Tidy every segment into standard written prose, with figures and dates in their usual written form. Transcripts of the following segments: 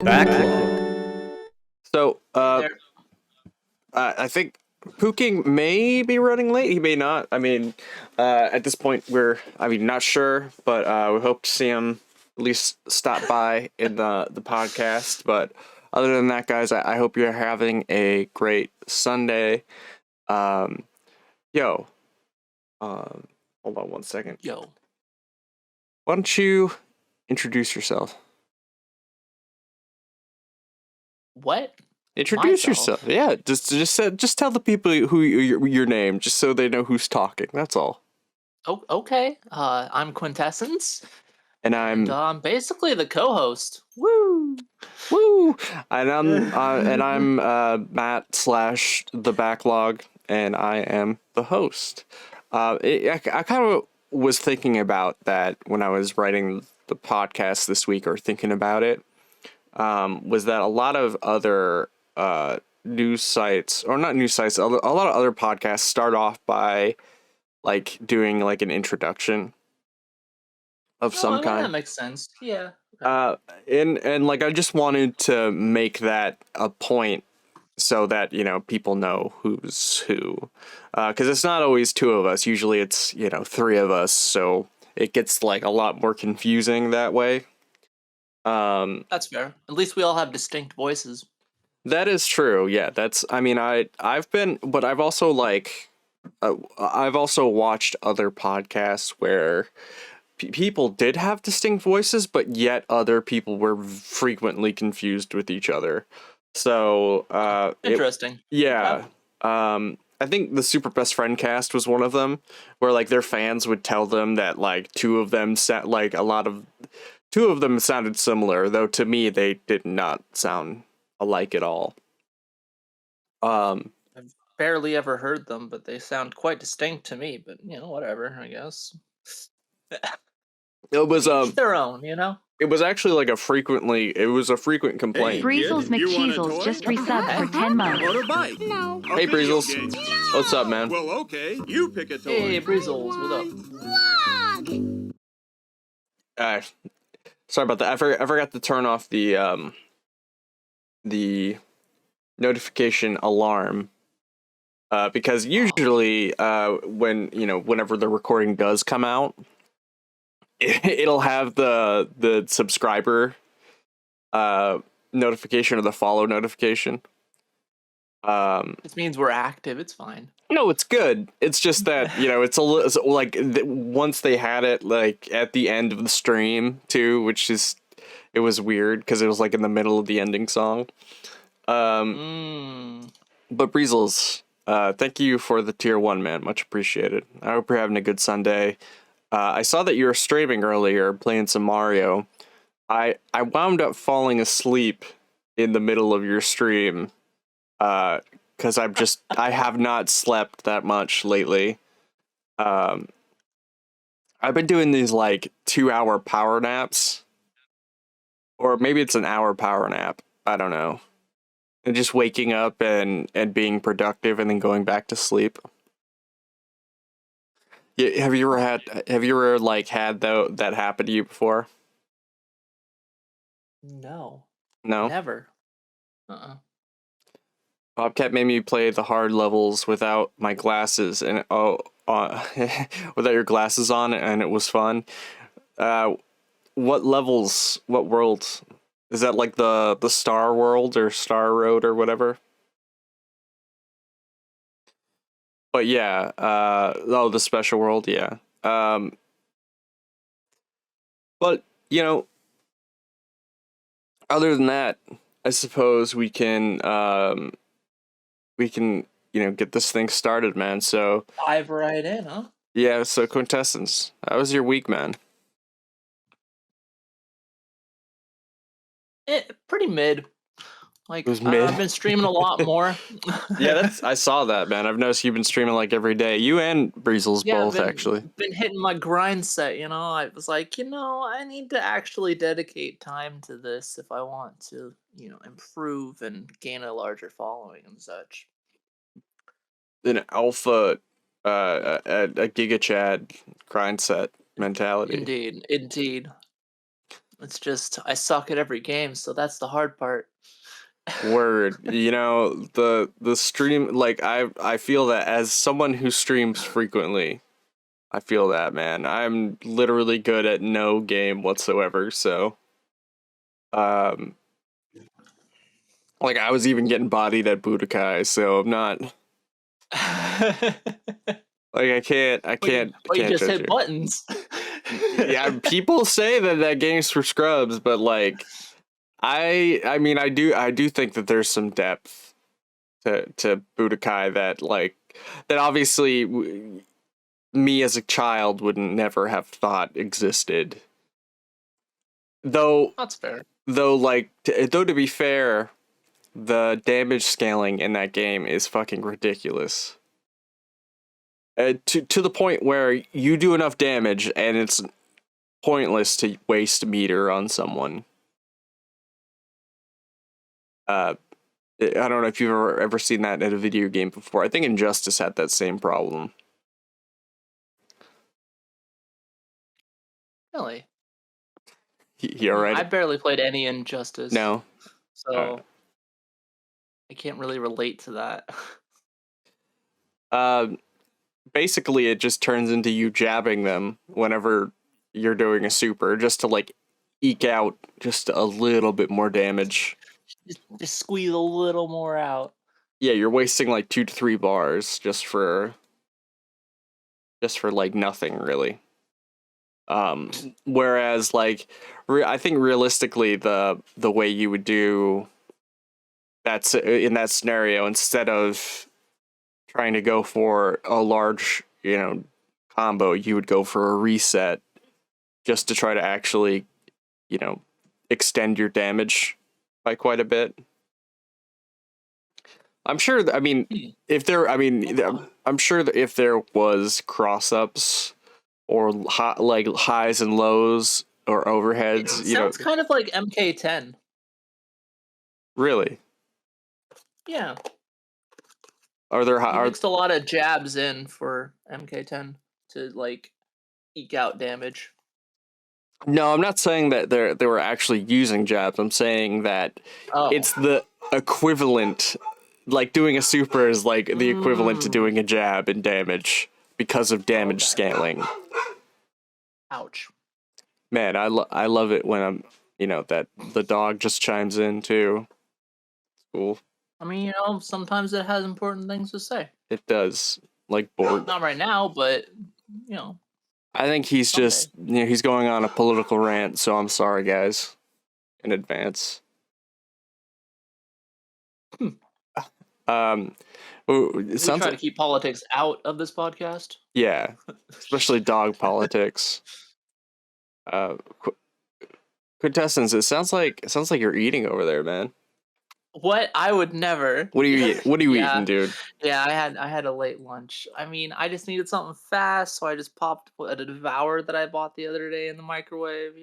Backlog. So, I think Pooking may be running late. He may not. I mean, at this point, not sure, but we hope to see him at least stop by in the podcast. But other than that, guys, I hope you're having a great Sunday. Hold on one second. Why don't you introduce yourself? What? Introduce yourself. Yeah, just tell the people who your name, just so they know who's talking. That's all. Oh, okay. I'm Quintessence, and I'm basically the co-host. Woo! And I'm Matt / the Backlog, and I am the host. I kind of was thinking about that when I was writing the podcast this week, or thinking about it. Was that a lot of other news sites, or not news sites, a lot of other podcasts start off by like doing like an introduction of some kind. That makes sense. Yeah. And like I just wanted to make that a point so that, people know who's who. Because it's not always two of us. Usually it's, three of us. So it gets like a lot more confusing that way. That's fair. At least we all have distinct voices. That is true. Yeah, I've also I've also watched other podcasts where people did have distinct voices, but yet other people were frequently confused with each other. So, interesting. I think the Super Best Friend cast was one of them, where like their fans would tell them that like two of them sounded similar, though to me they did not sound alike at all. I've barely ever heard them, but they sound quite distinct to me. But whatever, I guess. It was Each their own, It was actually like a frequent complaint. Breezels McCheezels just resubbed for 10 months. No. Hey Breezels, what's up, man? Well, okay, you pick a toy. Hey Breezels, what up? Vlog. Sorry about that. I forgot to turn off the notification alarm. Because usually, whenever the recording does come out, it'll have the subscriber notification or the follow notification. This means we're active. It's fine. No, it's good. It's just that it's a little like once they had it like at the end of the stream too, it was weird because it was like in the middle of the ending song. But Breezels, thank you for the tier 1, man. Much appreciated. I hope you're having a good Sunday. I saw that you were streaming earlier, playing some Mario. I wound up falling asleep in the middle of your stream, because I have not slept that much lately. I've been doing these like 2-hour power naps, or maybe it's an hour power nap. I don't know. And just waking up and being productive and then going back to sleep. Yeah, have you ever had that happen to you before? No. No? Never. Bobcat made me play the hard levels without my glasses and without your glasses on, and it was fun. What levels? What worlds? Is that like the Star World or Star Road or whatever? But yeah, the special world, yeah. But other than that, I suppose we can get this thing started, man. So dive right in, huh? Yeah. So Quintessence, how was your week, man? Pretty mid. Like, it was mid. I've been streaming a lot more. Yeah, I saw that, man. I've noticed you've been streaming like every day. You and Breezels both, actually. Been hitting my grind set, I was like, I need to actually dedicate time to this if I want to, improve and gain a larger following and such. An alpha, a Giga Chad grind set mentality. Indeed. It's just I suck at every game, so that's the hard part. Word. You know, the stream, like I feel that as someone who streams frequently, I feel that, man. I'm literally good at no game whatsoever, so like I was even getting bodied at Budokai, so I'm not like I can't you just judge hit you. buttons. Yeah, people say that game's for scrubs, but like I mean I do think that there's some depth to Budokai that obviously me as a child would never have thought existed. Though That's fair. though to be fair, the damage scaling in that game is fucking ridiculous. To the point where you do enough damage and it's pointless to waste meter on someone. I don't know if you've ever seen that in a video game before. I think Injustice had that same problem. Really? You alright? I barely played any Injustice. No. So I can't really relate to that. Basically it just turns into you jabbing them whenever you're doing a super, just to like eke out just a little bit more damage. Just squeeze a little more out. Yeah, you're wasting like 2 to 3 bars just for like nothing really. Whereas like I think realistically the way you would do that's in that scenario, instead of trying to go for a large, combo, you would go for a reset just to try to actually, extend your damage by quite a bit. I'm sure I'm sure that if there was cross-ups or highs and lows or overheads, It sounds kind of like MK10. Really? Yeah. Are there mixed a lot of jabs in for MK10 to like eke out damage. No, I'm not saying that they were actually using jabs. I'm saying that it's the equivalent. Like doing a super is like the equivalent to doing a jab in damage because of damage scaling. Ouch. Man, I love it when I'm, that the dog just chimes in too. It's cool. I mean, sometimes it has important things to say. It does. Like bored. Not right now, but I think he's someday. Just he's going on a political rant, so I'm sorry guys in advance. We try to keep politics out of this podcast. Yeah, especially dog politics. Quintessence, it sounds like you're eating over there, man. What? I would never. What are you eating? What are you eating, dude? Yeah, I had a late lunch. I mean, I just needed something fast, so I just popped a Devour that I bought the other day in the microwave.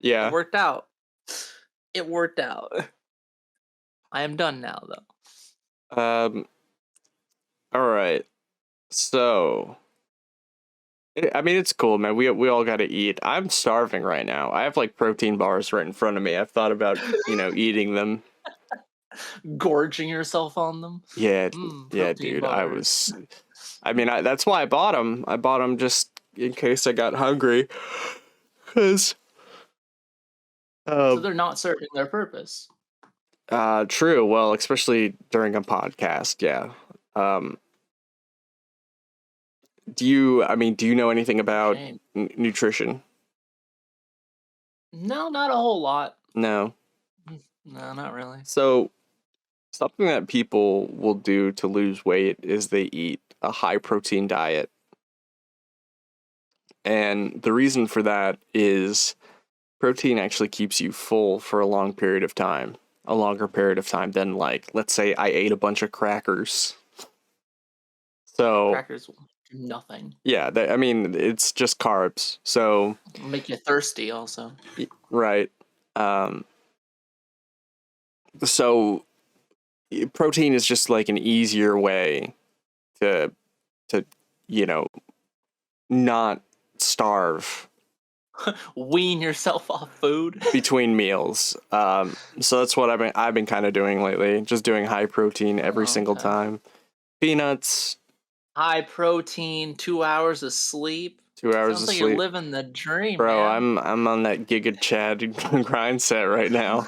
Yeah, it worked out. It worked out. I am done now, though. All right. So, I mean, it's cool, man. We all got to eat. I'm starving right now. I have like protein bars right in front of me. I've thought about eating them. Gorging yourself on them. Yeah, yeah, dude. Bars. That's why I bought them. I bought them just in case I got hungry. Cause, so they're not serving their purpose. True. Well, especially during a podcast. Yeah. Do you know anything about nutrition? No, not a whole lot. No, not really. So, something that people will do to lose weight is they eat a high protein diet. And the reason for that is protein actually keeps you full for a long period of time. A longer period of time than, like, let's say I ate a bunch of crackers. So crackers will do nothing. Yeah, it's just carbs. So it'll make you thirsty also. Right. So protein is just like an easier way to not starve Wean yourself off food. between meals. So that's what I've been kind of doing lately. Just doing high protein every single Okay. time. Peanuts, High protein, 2 hours of sleep. 2 hours Sounds of like sleep. you're living the dream, Bro, man. I'm on that Giga Chad grind set right now.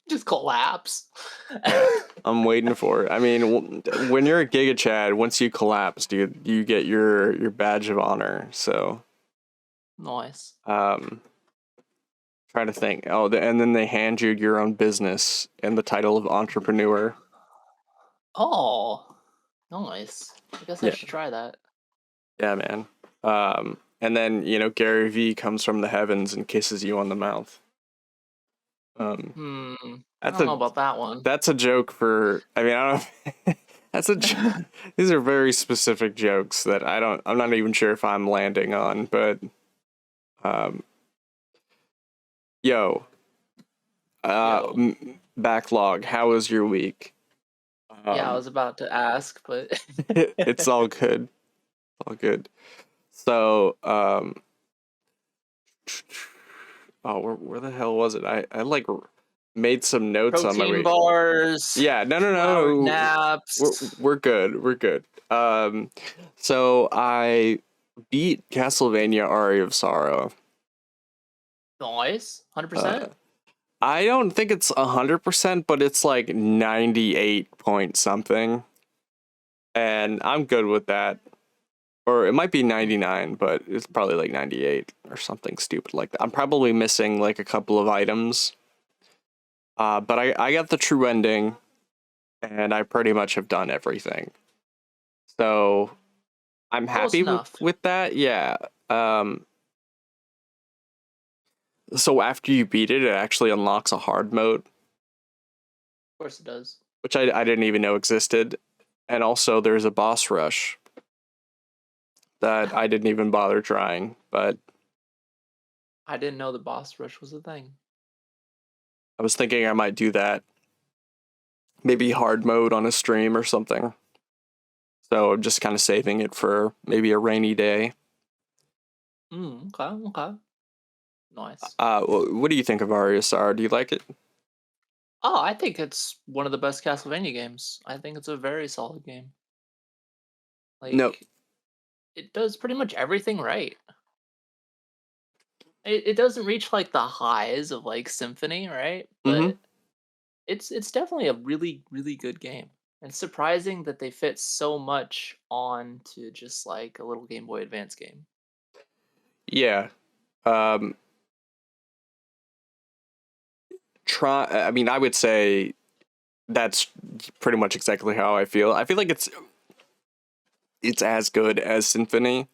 Just collapse. I'm waiting for it. I mean, when you're a Giga Chad, once you collapse, dude, you get your badge of honor. So, Nice. trying to think. Oh, and then they hand you your own business and the title of entrepreneur. Oh, nice. I guess I Yeah. should try that. Yeah, man. And then, Gary V comes from the heavens and kisses you on the mouth. I That's don't know about that one. That's a joke for. I mean, I don't. That's a. These are very specific jokes that I'm not even sure if I'm landing on, but. Yo. Backlog. How was your week? Yeah, I was about to ask, but It's all good. All good. So, where the hell was it? I like made some notes on my protein week. bars. Yeah, no. 2-hour naps. We're good. We're good. So I beat Castlevania Aria of Sorrow. Nice. 100%. I don't think it's 100%, but it's like 98 point something. And I'm good with that. Or it might be 99, but it's probably like 98 or something stupid like that. I'm probably missing like a couple of items. But I got the true ending, and I pretty much have done everything. So I'm happy with that. Yeah. So after you beat it, it actually unlocks a hard mode. Of course it does. Which I didn't even know existed. And also there's a boss rush that I didn't even bother trying, but I didn't know the boss rush was a thing. I was thinking I might do that. Maybe hard mode on a stream or something. So I'm just kind of saving it for maybe a rainy day. Okay. Nice. What do you think of Aria Sar? Do you like it? Oh, I think it's one of the best Castlevania games. I think it's a very solid game. Like, no. It does pretty much everything right. It doesn't reach like the highs of like Symphony, right? But it's definitely a really, really good game. And it's surprising that they fit so much onto just like a little Game Boy Advance game. Yeah. I mean, I would say that's pretty much exactly how I feel. I feel like it's as good as Symphony.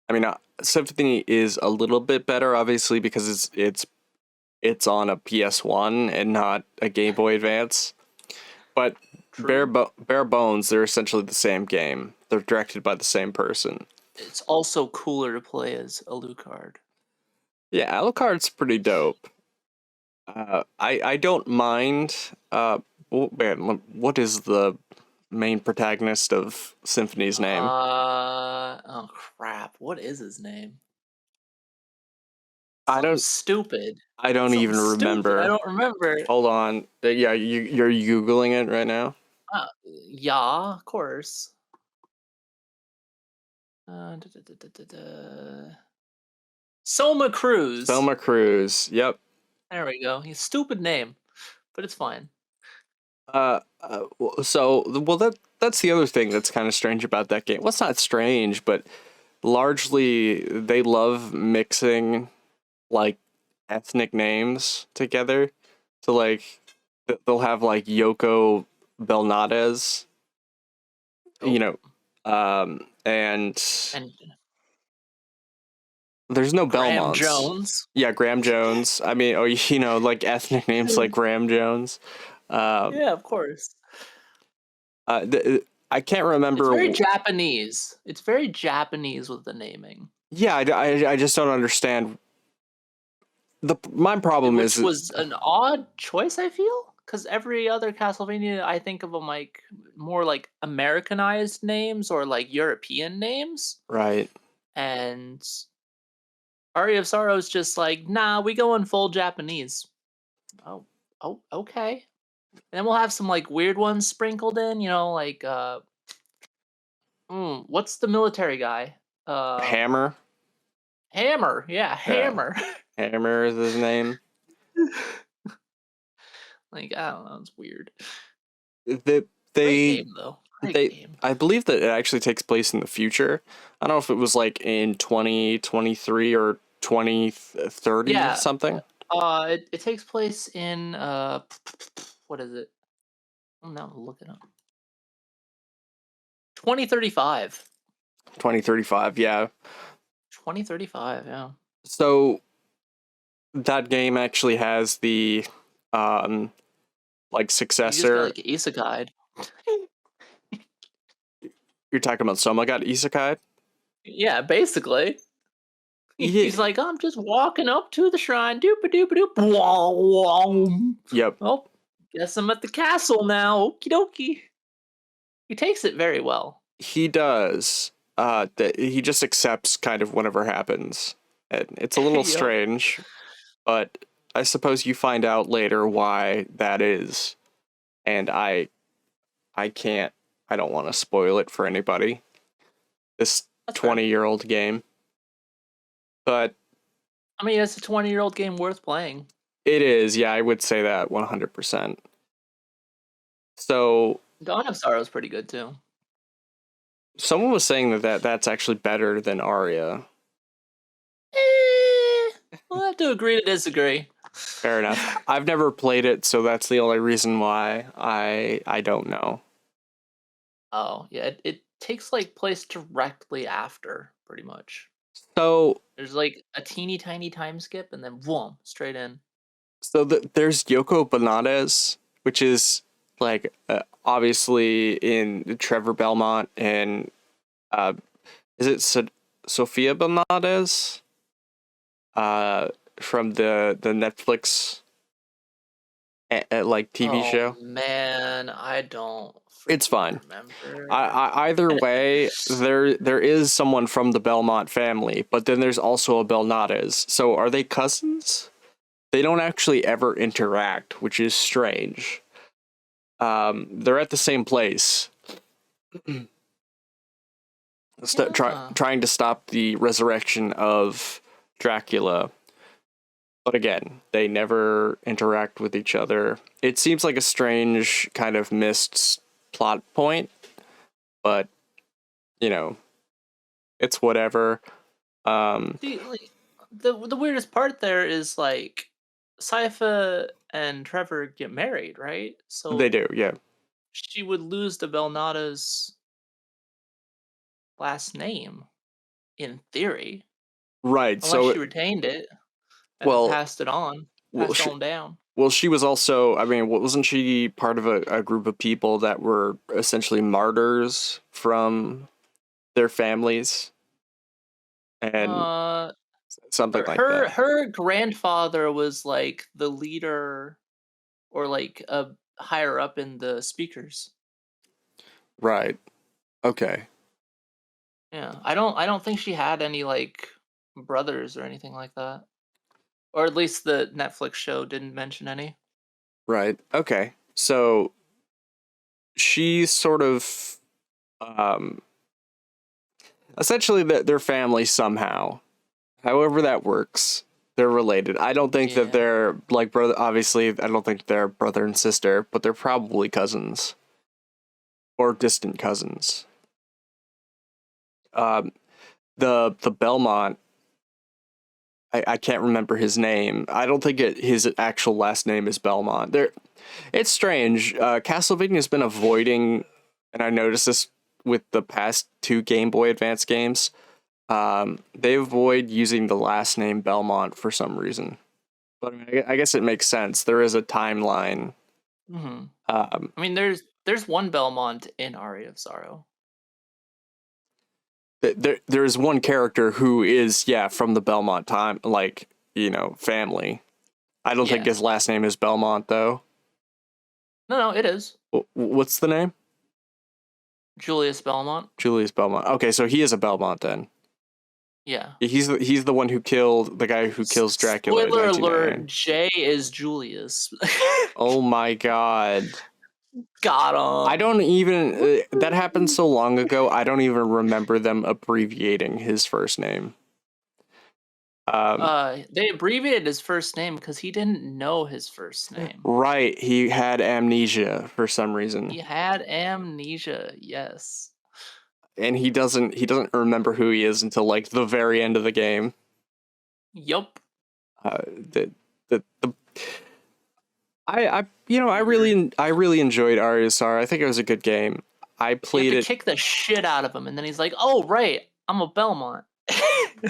I mean, Symphony is a little bit better, obviously, because it's on a PS1 and not a Game Boy Advance. But bare bones, they're essentially the same game. They're directed by the same person. It's also cooler to play as Alucard. Yeah, Alucard's pretty dope. I don't mind. What is the main protagonist of Symphony's name? Oh crap! What is his name? Stupid. I don't even remember. I don't remember. Hold on. Yeah, you're googling it right now. Yeah, of course. Soma Cruz. Soma Cruz. Yep. There we go. He's a stupid name, but it's fine. So that's the other thing that's kind of strange about that game. Well, it's not strange, but largely they love mixing like ethnic names together. So like they'll have like Yoko Belnades, and there's no Graham Belmonts. Jones. Yeah, Graham Jones. I mean, like ethnic names like Graham Jones. Yeah, of course. I can't remember. It's very Japanese. It's very Japanese with the naming. Yeah, I just don't understand. My problem Which was an odd choice, I feel, because every other Castlevania, I think of them like more like Americanized names or like European names. Right. And Aria of Sorrow is just like, nah, we go in full Japanese. Oh, okay. And then we'll have some like weird ones sprinkled in, like what's the military guy? Hammer. Hammer. Yeah, Yeah. Hammer. Hammer is his name. Like, I don't know, it's weird. Great Game though. Great game. I believe that it actually takes place in the future. I don't know if it was like in 2023 or 2030 or something. It takes place in what is it? Oh no, look it up. 2035. 2035, yeah. 2035, yeah. So that game actually has the like successor. You just got like isekai. You're talking about Soma got isekai? Yeah, basically. He's like, I'm just walking up to the shrine. Doopa doopa doop. Yep. Oh, guess I'm at the castle now. Okie dokie. He takes it very well. He does. He just accepts kind of whatever happens. And it's a little Yep. strange, but I suppose you find out later why that is. And I don't want to spoil it for anybody. This 20-year-old game. But I mean, it's a 20-year-old game worth playing. It is, yeah, I would say that 100%. So Dawn of Sorrow is pretty good too. Someone was saying that's actually better than Aria. We'll have to agree to disagree. Fair enough. I've never played it, so that's the only reason why I don't know. Oh, yeah, it takes like place directly after, pretty much. So there's like a teeny tiny time skip, and then boom, straight in. So there's Yoko Bonades, which is like obviously in Trevor Belmont and is it Sophia Bonades? From the Netflix like TV show. Man, I don't. It's fine. Remember. Either way, there is someone from the Belmont family, but then there's also a Belnades. So are they cousins? They don't actually ever interact, which is strange. They're at the same place. Trying to stop the resurrection of Dracula. But again, they never interact with each other. It seems like a strange kind of missed plot point, but it's whatever. See, like, the weirdest part there is like Sypha and Trevor get married, right? So they do, yeah. She would lose to Belnada's last name, in theory. Right. Unless she retained it and passed it on. On down. Well, she was also, I mean, wasn't she part of a group of people that were essentially martyrs from their families? And something like that. Her grandfather was like the leader or like a higher up in the speakers. Right. Okay. Yeah. I don't think she had any like brothers or anything like that. Or at least the Netflix show didn't mention any. Right. Okay. So she's sort of essentially their family somehow. However that works. They're related. I don't think that they're like brother. Obviously, I don't think they're brother and sister, but they're probably cousins or distant cousins. The Belmont. I can't remember his name. I don't think his actual last name is Belmont. It's strange. Castlevania's been avoiding, and I noticed this with the past 2 Game Boy Advance games. They avoid using the last name Belmont for some reason. But I guess it makes sense. There is a timeline. Mm-hmm. I mean, there's one Belmont in Aria of Sorrow. There's one character who is from the Belmont time, like family. I don't think his last name is Belmont though. No, it is. What's the name? Julius Belmont. Julius Belmont. Okay, so he is a Belmont then. Yeah. He's the one who killed the guy who kills Dracula. Spoiler in alert, Jay is Julius. Oh my god. Got him. I don't even... that happened so long ago, I don't even remember them abbreviating his first name. They abbreviated his first name because he didn't know his first name. Right, he had amnesia for some reason. He had amnesia, yes. And he doesn't remember who he is until like the very end of the game. Yup. I really enjoyed Aryasara. I think it was a good game. I played You have it. to kick the shit out of him, and then he's like, "Oh right, I'm a Belmont."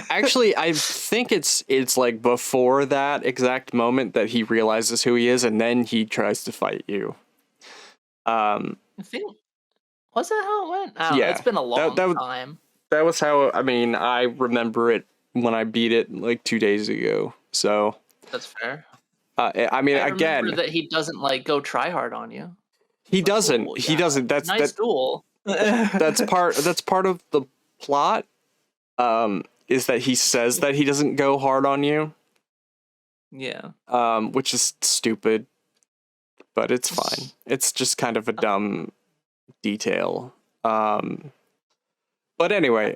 Actually, I think it's like before that exact moment that he realizes who he is, and then he tries to fight you. I think, was that how it went? I don't know. Yeah, It's been a long that time. That was how. I mean, I remember it when I beat it like 2 days ago. So That's fair. I mean, I again, remember that he doesn't like go try hard on you. he Like, doesn't. "Ooh, He yeah, doesn't. nice duel. That's part of the plot. Is that he says that he doesn't go hard on you. Yeah. Which is stupid, but it's fine. It's just kind of a dumb detail. But anyway,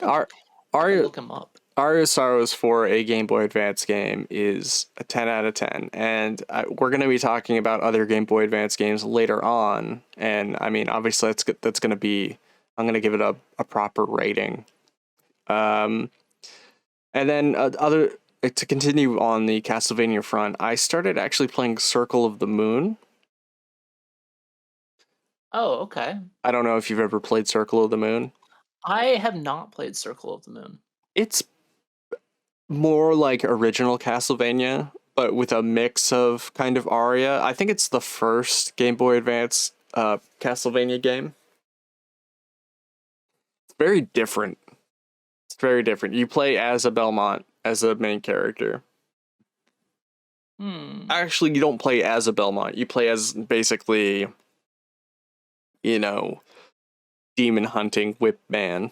Look him up. Aryasara's for a Game Boy Advance game is a 10 out of 10, and we're going to be talking about other Game Boy Advance games later on, and I mean, obviously that's going to be, I'm going to give it a proper rating. And then to continue on the Castlevania front, I started actually playing Circle of the Moon. Oh, okay. I don't know if you've ever played Circle of the Moon. I have not played Circle of the Moon. It's more like original Castlevania, but with a mix of kind of aria. I think it's the first Game Boy Advance Castlevania game. It's very different. It's very different. You play as a Belmont, as a main character. Actually, you don't play as a Belmont. You play as basically, demon hunting whip man.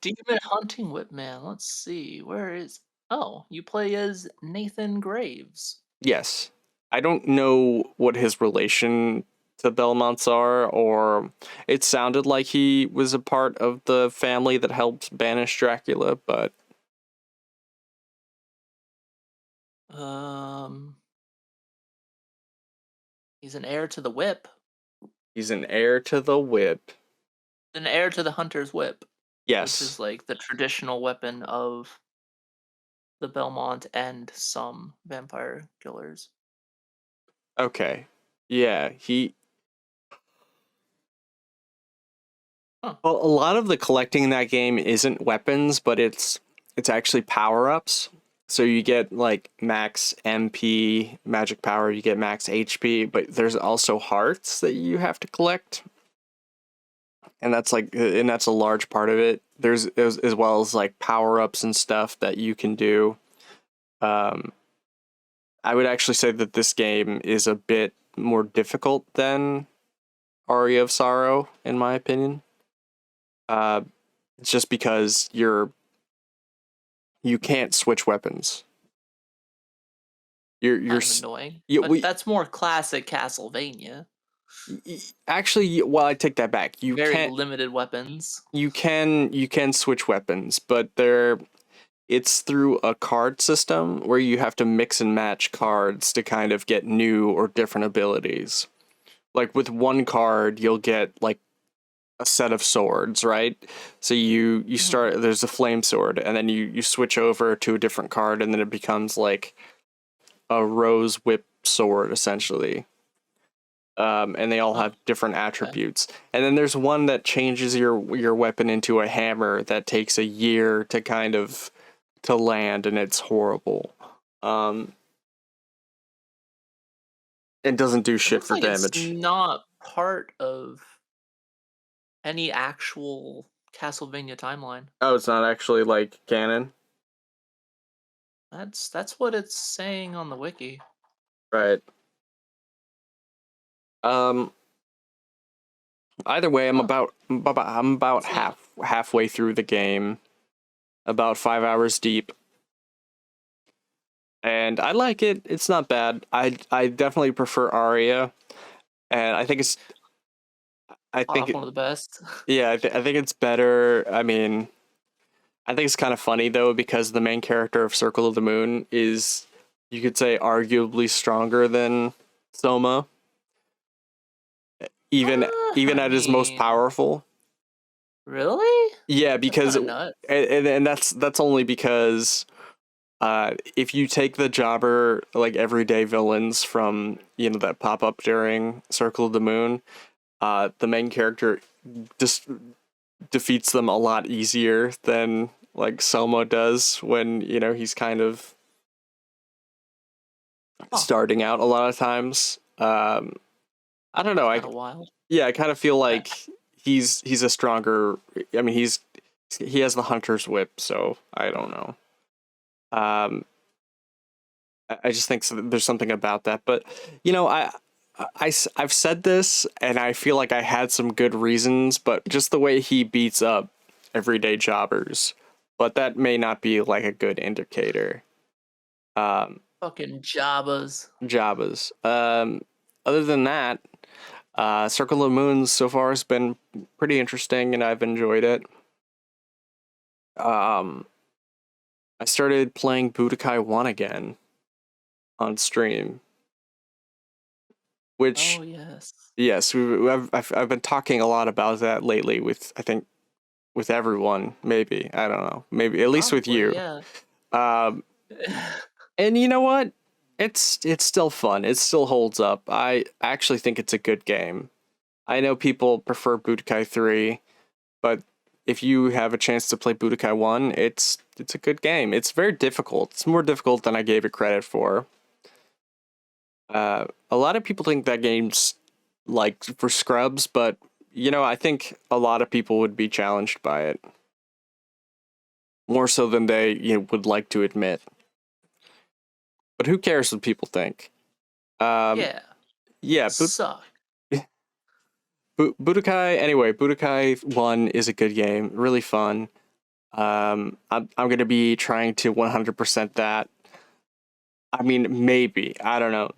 Demon Hunting Whipman. Let's see. Where is... Oh, you play as Nathan Graves. Yes. I don't know what his relation to Belmonts are, or it sounded like he was a part of the family that helped banish Dracula, but... He's an heir to the whip. He's an heir to the whip. An heir to the hunter's whip. Yes. Which is like the traditional weapon of the Belmont and some vampire killers. Okay. Yeah, Huh. Well, a lot of the collecting in that game isn't weapons, but it's actually power-ups. So you get like max MP magic power, you get max HP, but there's also hearts that you have to collect. And that's a large part of it. There's as well as like power-ups and stuff that you can do. I would actually say that this game is a bit more difficult than Aria of Sorrow, in my opinion. It's just because you can't switch weapons. You're annoying. Yeah, but that's more classic Castlevania. Actually, well, I take that back. You Very can't limited weapons. You can switch weapons, but it's through a card system where you have to mix and match cards to kind of get new or different abilities. Like with one card, you'll get like a set of swords, right? So you start, there's a flame sword, and then you switch over to a different card, and then it becomes like a rose whip sword, essentially. And they all have different attributes. And then there's one that changes your weapon into a hammer that takes a year to kind of to land, and it's horrible. It doesn't do shit for damage. It's not part of any actual Castlevania timeline. Oh, it's not actually like canon? That's what it's saying on the wiki. Right. Either way, I'm about halfway through the game, about 5 hours deep, and I like it. It's not bad. I definitely prefer Aria, and I think it's One of the best. yeah, I think it's better. I mean, I think it's kind of funny though because the main character of Circle of the Moon is, you could say, arguably stronger than Soma, even at his most powerful. Really? Yeah, because nuts. and that's only because if you take the jobber, like, everyday villains from, that pop up during Circle of the Moon, the main character just defeats them a lot easier than like Soma does when he's kind of starting out a lot of times. I don't know. Wild. Yeah, I kind of feel like he's a stronger. I mean, he has the hunter's whip, so I don't know. I just think there's something about that, but I've said this, and I feel like I had some good reasons, but just the way he beats up everyday jobbers, but that may not be like a good indicator. Fucking Jabbas. Other than that, Circle of Moons so far has been pretty interesting, and I've enjoyed it. I started playing Budokai 1 again on stream, which yes, I've been talking a lot about that lately with, I think, with everyone. Maybe, I don't know, maybe at least with you. Yeah. And you know what? It's still fun. It still holds up. I actually think it's a good game. I know people prefer Budokai 3, but if you have a chance to play Budokai 1, it's a good game. It's very difficult. It's more difficult than I gave it credit for. A lot of people think that game's like for scrubs, but I think a lot of people would be challenged by it. More so than they would like to admit. But who cares what people think? Yeah. Suck. Budokai 1 is a good game, really fun. I'm going to be trying to 100% that. I mean, maybe, I don't know.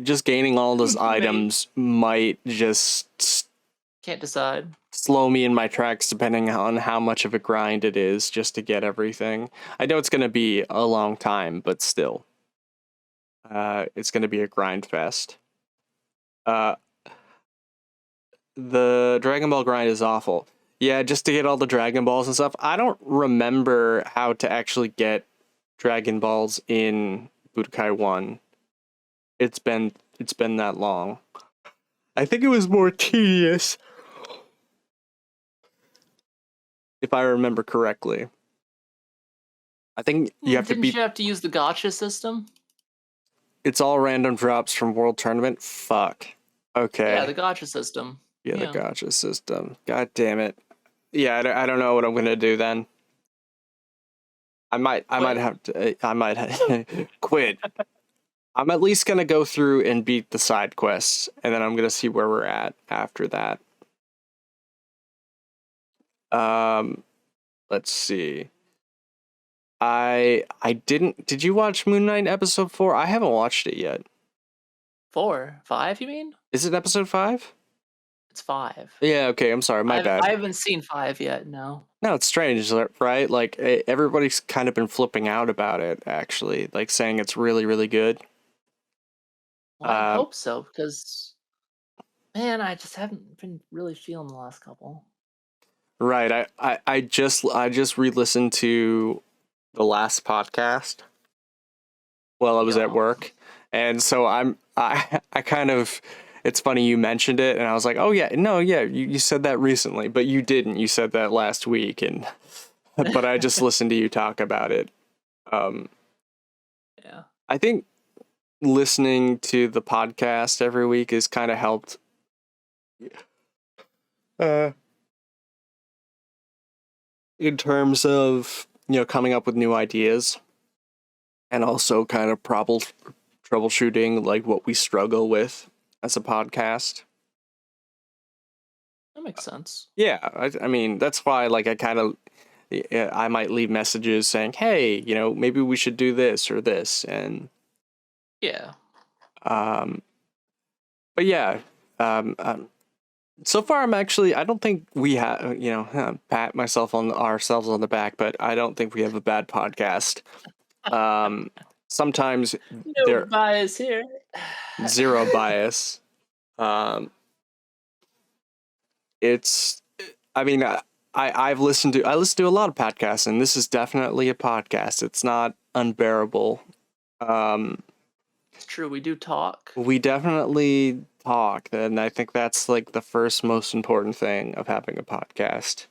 Just gaining all those items might just can't decide. Slow me in my tracks depending on how much of a grind it is just to get everything. I know it's going to be a long time, but still. It's going to be a grind fest. The Dragon Ball grind is awful. Yeah, just to get all the Dragon Balls and stuff. I don't remember how to actually get Dragon Balls in Budokai 1. It's been that long. I think it was more tedious, if I remember correctly. I think you have you have to use the gacha system? It's all random drops from World Tournament? Fuck. Okay. Yeah, the gacha system. Yeah, the gacha system. God damn it. Yeah, I don't know what I'm gonna do then. I might have to quit. I'm at least gonna go through and beat the side quests, and then I'm gonna see where we're at after that. Let's see. Did you watch Moon Knight episode 4? I haven't watched it yet. 4? 5, you mean? Is it episode 5? It's 5. Yeah, okay, I'm sorry, my bad. I haven't seen 5 yet, no. No, it's strange, right? Like, everybody's kind of been flipping out about it, actually. Like, saying it's really, really good. Well, I hope so, because, man, I just haven't been really feeling the last couple. Right, I just re-listened to the last podcast while I was at work, and so I kind of, it's funny you mentioned it, and I was like, oh yeah, no, yeah, you said that recently, but you didn't. You said that last week, and but I just listened to you talk about it. Yeah, I think listening to the podcast every week has kind of helped. In terms of coming up with new ideas, and also kind of troubleshooting like what we struggle with as a podcast. That makes sense. Yeah, I mean, that's why, like, I might leave messages saying, hey, maybe we should do this or this. And, Yeah. but yeah, so far I don't think we have, pat ourselves on the back, but I don't think we have a bad podcast. Sometimes No bias here. Zero bias. I mean, I listen to a lot of podcasts, and this is definitely a podcast. It's not unbearable. It's true. We do talk. We definitely talk, and I think that's like the first most important thing of having a podcast.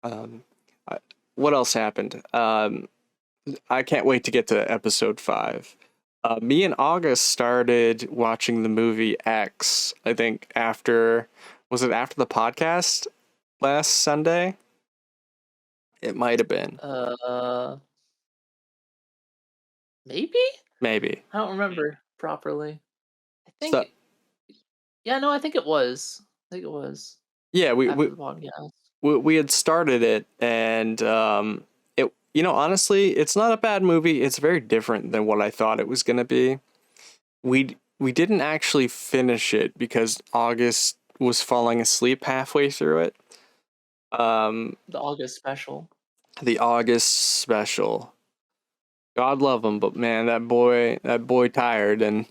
What else happened? I can't wait to get to episode 5. Me and August started watching the movie X. I think was it after the podcast last Sunday? It might have been. Maybe. I don't remember properly. I think. So, yeah, no, I think it was. Yeah, we had started it, and honestly, it's not a bad movie. It's very different than what I thought it was gonna be. We didn't actually finish it because August was falling asleep halfway through it. The August special. The August special. God love him, but man, that boy tired, and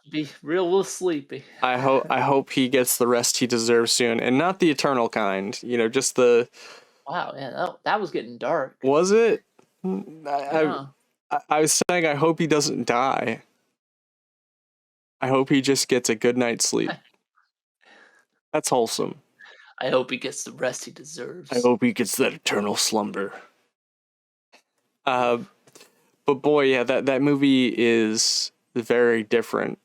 be real sleepy. I hope he gets the rest he deserves soon, and not the eternal kind. Just the. Wow, yeah, that was getting dark. Was it? Yeah. I was saying I hope he doesn't die. I hope he just gets a good night's sleep. That's wholesome. I hope he gets the rest he deserves. I hope he gets that eternal slumber. But boy, yeah, that movie is very different.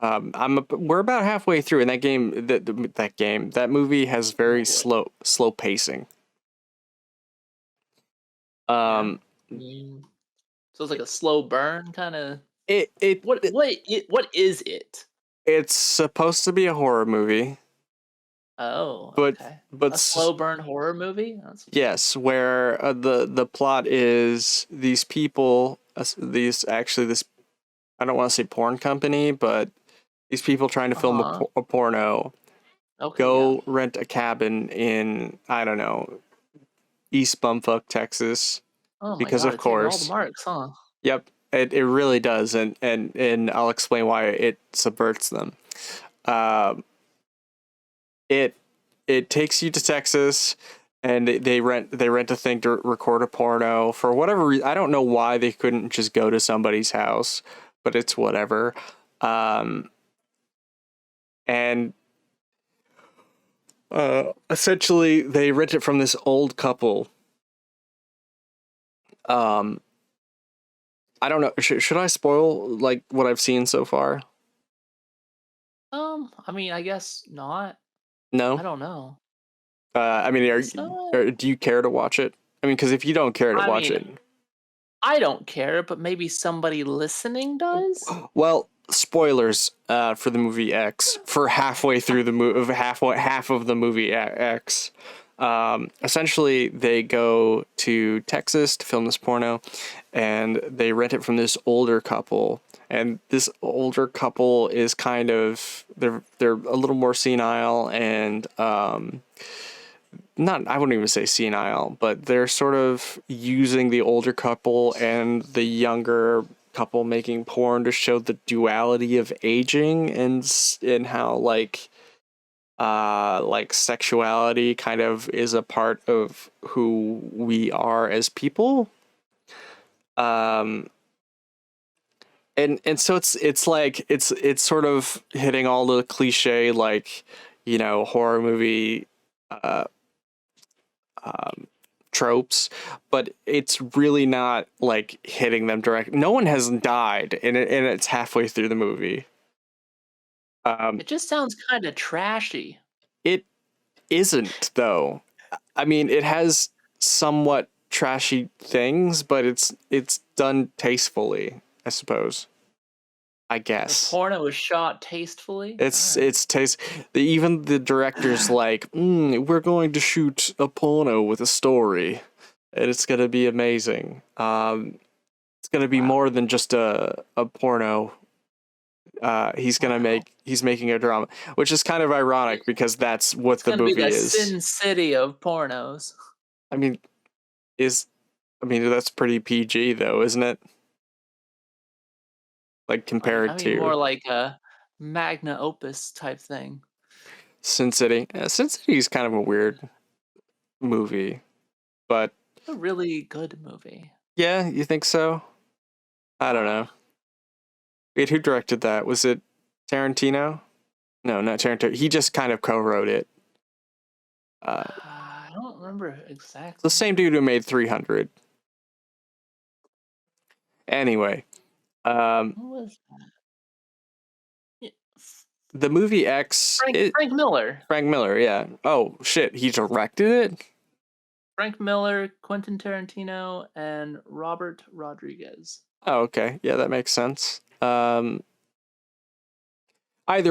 We're about halfway through, and that movie has very slow pacing. So it's like a slow burn kind of. What is it? It's supposed to be a horror movie. Oh, but a slow burn horror movie. Yes, where the plot is these people, this I don't want to say porn company, but these people trying to film a porno. Okay, rent a cabin in, I don't know, East Bumfuck, Texas. Oh my because God, of course. All the marks, huh? Yep, it really does, and I'll explain why it subverts them. It takes you to Texas, and they rent a thing to record a porno for whatever reason. I don't know why they couldn't just go to somebody's house, but it's whatever. And essentially they rent it from this old couple. I don't know. Should I spoil like what I've seen so far? I mean, I guess not. No, I don't know. I mean, do you care to watch it? I mean, because if you don't care to watch it, I don't care. But maybe somebody listening does. Well, spoilers for the movie X. For halfway through the movie, half of the movie X. Essentially, they go to Texas to film this porno, and they rent it from this older couple. And this older couple is kind of they're a little more senile and not, I wouldn't even say senile, but they're sort of using the older couple and the younger couple making porn to show the duality of aging and how like sexuality kind of is a part of who we are as people. And so it's like it's sort of hitting all the cliche like, horror movie tropes, but it's really not like hitting them direct. No one has died, and it's halfway through the movie. It just sounds kind of trashy. It isn't, though. I mean, it has somewhat trashy things, but it's done tastefully, I suppose. I The guess. porno was shot tastefully. It's Alright. it's taste. Even the director's like, we're going to shoot a porno with a story, and it's gonna be amazing. It's gonna be Wow. more than just a porno. He's making a drama, which is kind of ironic because that's what It's the gonna be movie the is. Sin City of pornos. I mean, that's pretty PG though, isn't it? Like compared to more like a magna opus type thing. Sin City. Sin City is kind of a weird movie, but A really good movie. yeah, you think so? I don't know. Wait, who directed that? Was it Tarantino? No, not Tarantino. He just kind of co-wrote it. I don't remember exactly. The same dude who made 300. Anyway, What was that? Yeah, the movie X. Frank Miller. Frank Miller, yeah. Oh shit, he directed it. Frank Miller, Quentin Tarantino, and Robert Rodriguez. Oh, okay, yeah, that makes sense. Either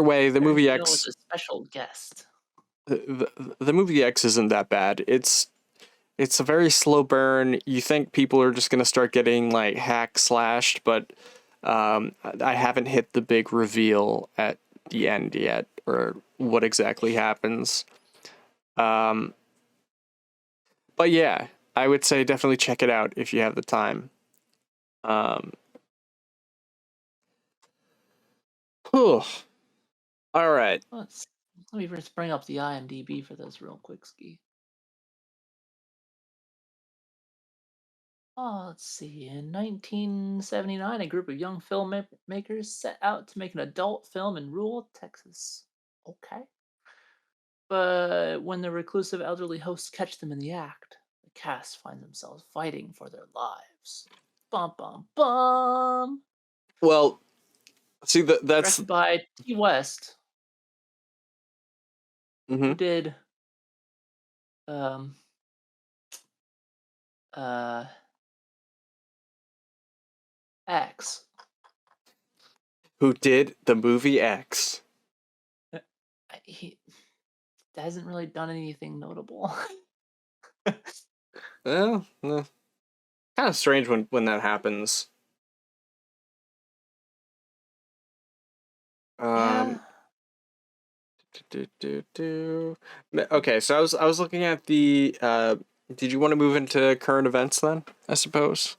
way, the movie Tarantino X. was a special guest. The movie X isn't that bad. It's a very slow burn. You think people are just gonna start getting like hack slashed, but I haven't hit the big reveal at the end yet, or what exactly happens. But yeah, I would say definitely check it out if you have the time. Whew. All right. Let me just bring up the IMDb for this real quick, Ski. Oh, let's see. In 1979, a group of young filmmakers set out to make an adult film in rural Texas. Okay. But when the reclusive elderly hosts catch them in the act, the cast find themselves fighting for their lives. Bum bum bum. Well, see that's Directed by T. West, who did X. who did the movie X. He hasn't really done anything notable. Well, kind of strange when that happens. Yeah. Okay, so I was looking at the. Did you want to move into current events then? I suppose.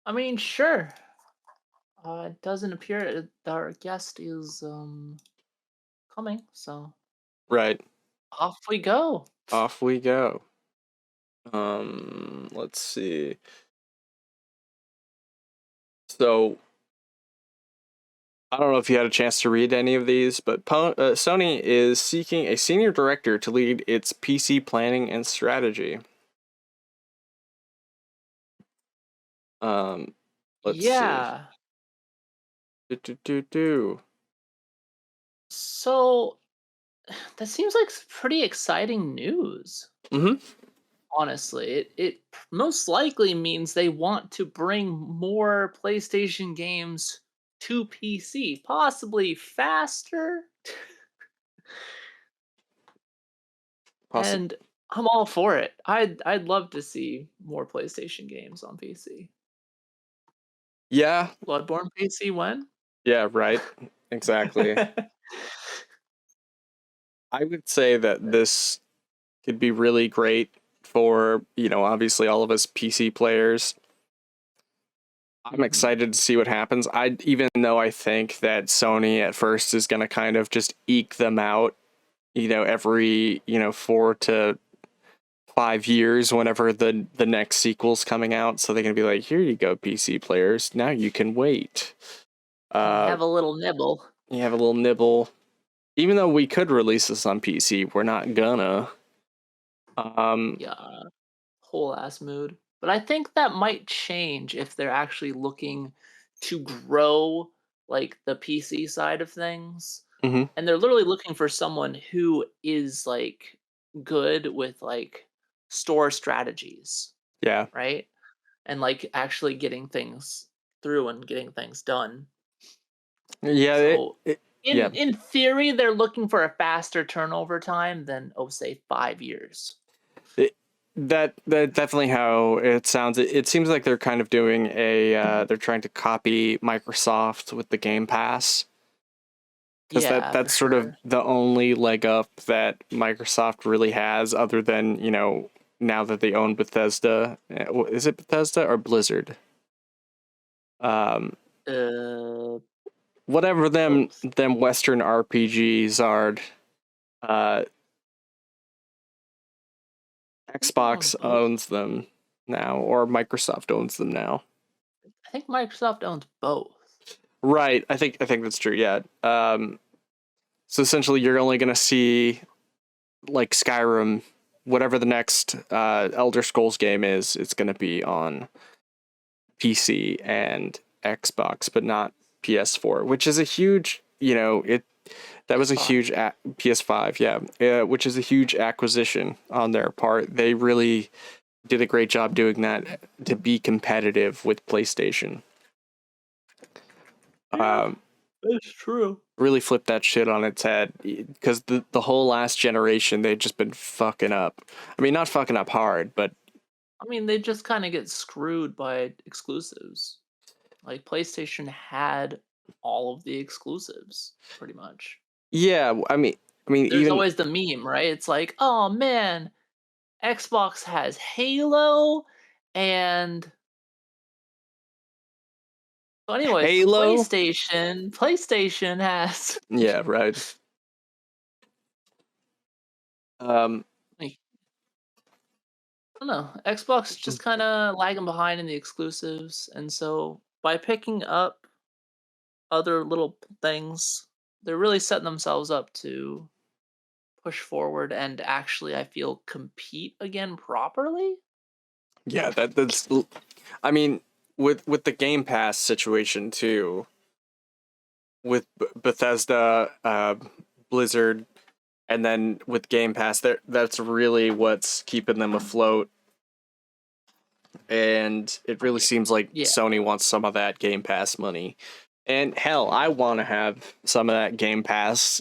I mean, sure. It doesn't appear that our guest is coming, so Right. off we go. Off we go. Let's see. So, I don't know if you had a chance to read any of these, but Sony is seeking a senior director to lead its PC planning and strategy. Let's Yeah. see. So that seems like pretty exciting news. Mm-hmm. Honestly, it most likely means they want to bring more PlayStation games to PC, possibly faster. And I'm all for it. I'd love to see more PlayStation games on PC. Yeah. Bloodborne PC when? Yeah, right. Exactly. I would say that this could be really great for, obviously all of us PC players. I'm excited to see what happens. Even though I think that Sony at first is going to kind of just eke them out, every, 4 to 5 years whenever the next sequel's coming out. So they're going to be like, here you go, PC players. Now you can wait. Have a little nibble. You have a little nibble. Even though we could release this on PC, we're not gonna. Yeah, whole ass mood. But I think that might change if they're actually looking to grow like the PC side of things. Mm-hmm. And they're literally looking for someone who is like good with like store strategies. Yeah. Right? And like actually getting things through and getting things done. Yeah, So yeah. in theory, they're looking for a faster turnover time than say 5 years. That definitely how it sounds. It seems like they're kind of doing they're trying to copy Microsoft with the Game Pass. Because Yeah, that's for sort of sure. the only leg up that Microsoft really has, other than, now that they own Bethesda. Is it Bethesda or Blizzard? Uh, Whatever them both. Western RPGs are. Xbox both. owns them now, or Microsoft owns them now. I think Microsoft owns both. Right. I think that's true. Yeah. So essentially, you're only gonna see like Skyrim, whatever the next Elder Scrolls game is. It's gonna be on PC and Xbox, but not PS4, which is a huge. That was a huge PS5. Yeah. Which is a huge acquisition on their part. They really did a great job doing that to be competitive with PlayStation. That's true. Really flipped that shit on its head, because the whole last generation they've just been fucking up. I mean, not fucking up hard, but I mean, they just kind of get screwed by exclusives. Like PlayStation had all of the exclusives, pretty much. yeah. I mean, There's even always the meme, right? It's like, oh man, Xbox has Halo, and so anyways, Halo. PlayStation has. Yeah, right. I don't know. Xbox just kind of lagging behind in the exclusives, and so by picking up other little things, they're really setting themselves up to push forward and actually, I feel, compete again properly. Yeah, that's. I mean, with the Game Pass situation too, with Bethesda, Blizzard, and then with Game Pass, that's really what's keeping them afloat. And it really seems like Yeah. Sony wants some of that Game Pass money. And hell, I want to have some of that Game Pass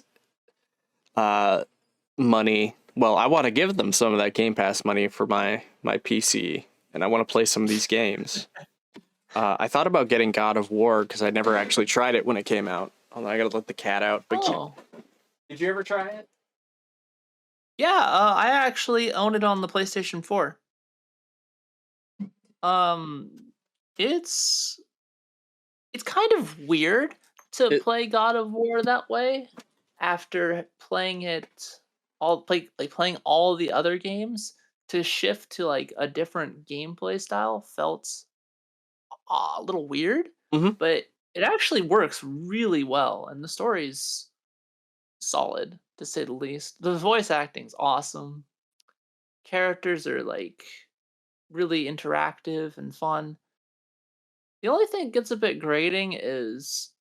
money. Well, I want to give them some of that Game Pass money for my PC, and I want to play some of these games. I thought about getting God of War because I never actually tried it when it came out. I gotta let the cat out. But did you ever try it? Yeah, I actually own it on the PlayStation 4. It's kind of weird to play God of War that way after playing it playing all the other games. To shift to like a different gameplay style felt a little weird, Mhm. but it actually works really well, and the story's solid to say the least. The voice acting's awesome. Characters are like really interactive and fun. The only thing that gets a bit grating is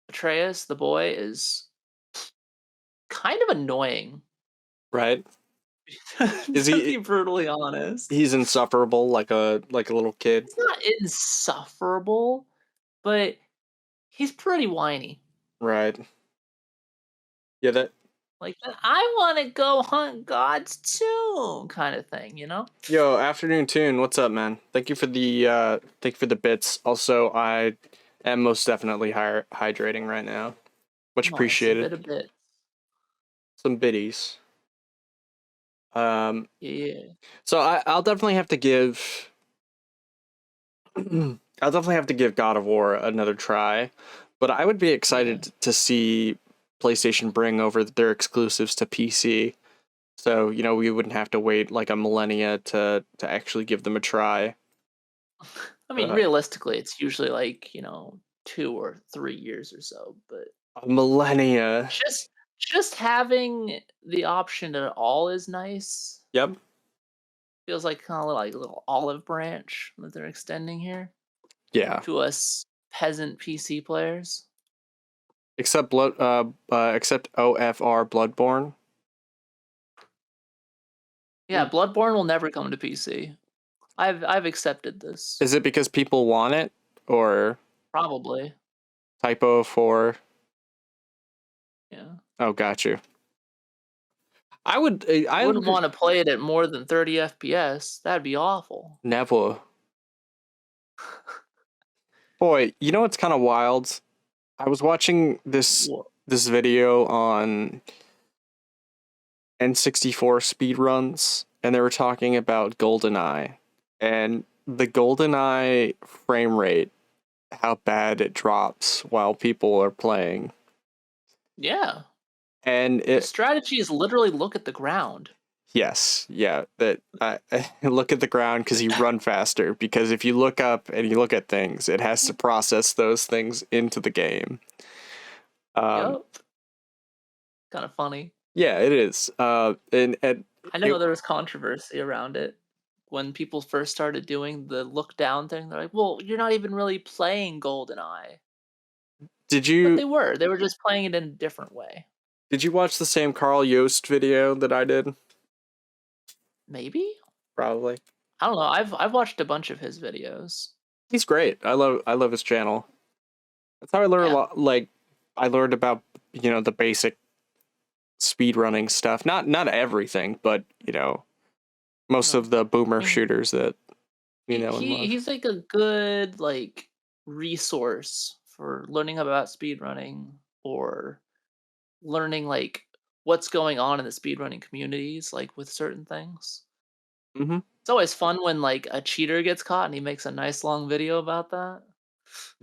Atreus, the boy, is kind of annoying. Right? Is To he? be brutally honest, He's insufferable, like a little kid. he's not insufferable, but he's pretty whiny. Right. Yeah, that. Like I want to go hunt gods too, kind of thing, you know? Yo, Afternoon Tune, what's up, man? Thank you for the bits. Also, I am most definitely hydrating right now. Much Nice, appreciated. a bit. Some biddies. Yeah. So I'll definitely have to give. I'll definitely have to give God of War another try, but I would be excited to see PlayStation bring over their exclusives to PC. So, we wouldn't have to wait like a millennia to actually give them a try. I mean, realistically, it's usually like, 2 or 3 years or so, but A millennia. just having the option at all is nice. Yep. Feels like kind of like a little olive branch that they're extending here. Yeah. To us peasant PC players. Except except OFR Bloodborne. Yeah, Bloodborne will never come to PC. I've accepted this. Is it because people want it, or Probably. Typo 4. Yeah. Oh, got you. I would. I wouldn't want to play it at more than 30 FPS. That'd be awful. Never. Boy, you know what's kind of wild? I was watching this video on N64 speedruns, and they were talking about GoldenEye, and the GoldenEye frame rate, how bad it drops while people are playing. Yeah. And the strategy is literally look at the ground. Yes, yeah. That I look at the ground because you run faster. Because if you look up and you look at things, it has to process those things into the game. Yep. Kind of funny. Yeah, it is. And I know there was controversy around it when people first started doing the look down thing. They're like, "Well, you're not even really playing GoldenEye." Did you? But they were. They were just playing it in a different way. Did you watch the same Carl Yost video that I did? Maybe. Probably. I don't know. I've watched a bunch of his videos. He's great. I love his channel. That's how I learned a lot. Like, I learned about the basic speedrunning stuff. Not everything, but most of the boomer shooters that he's like a good resource for learning about speedrunning or learning what's going on in the speedrunning communities, with certain things. Mm-hmm. It's always fun when a cheater gets caught and he makes a nice long video about that.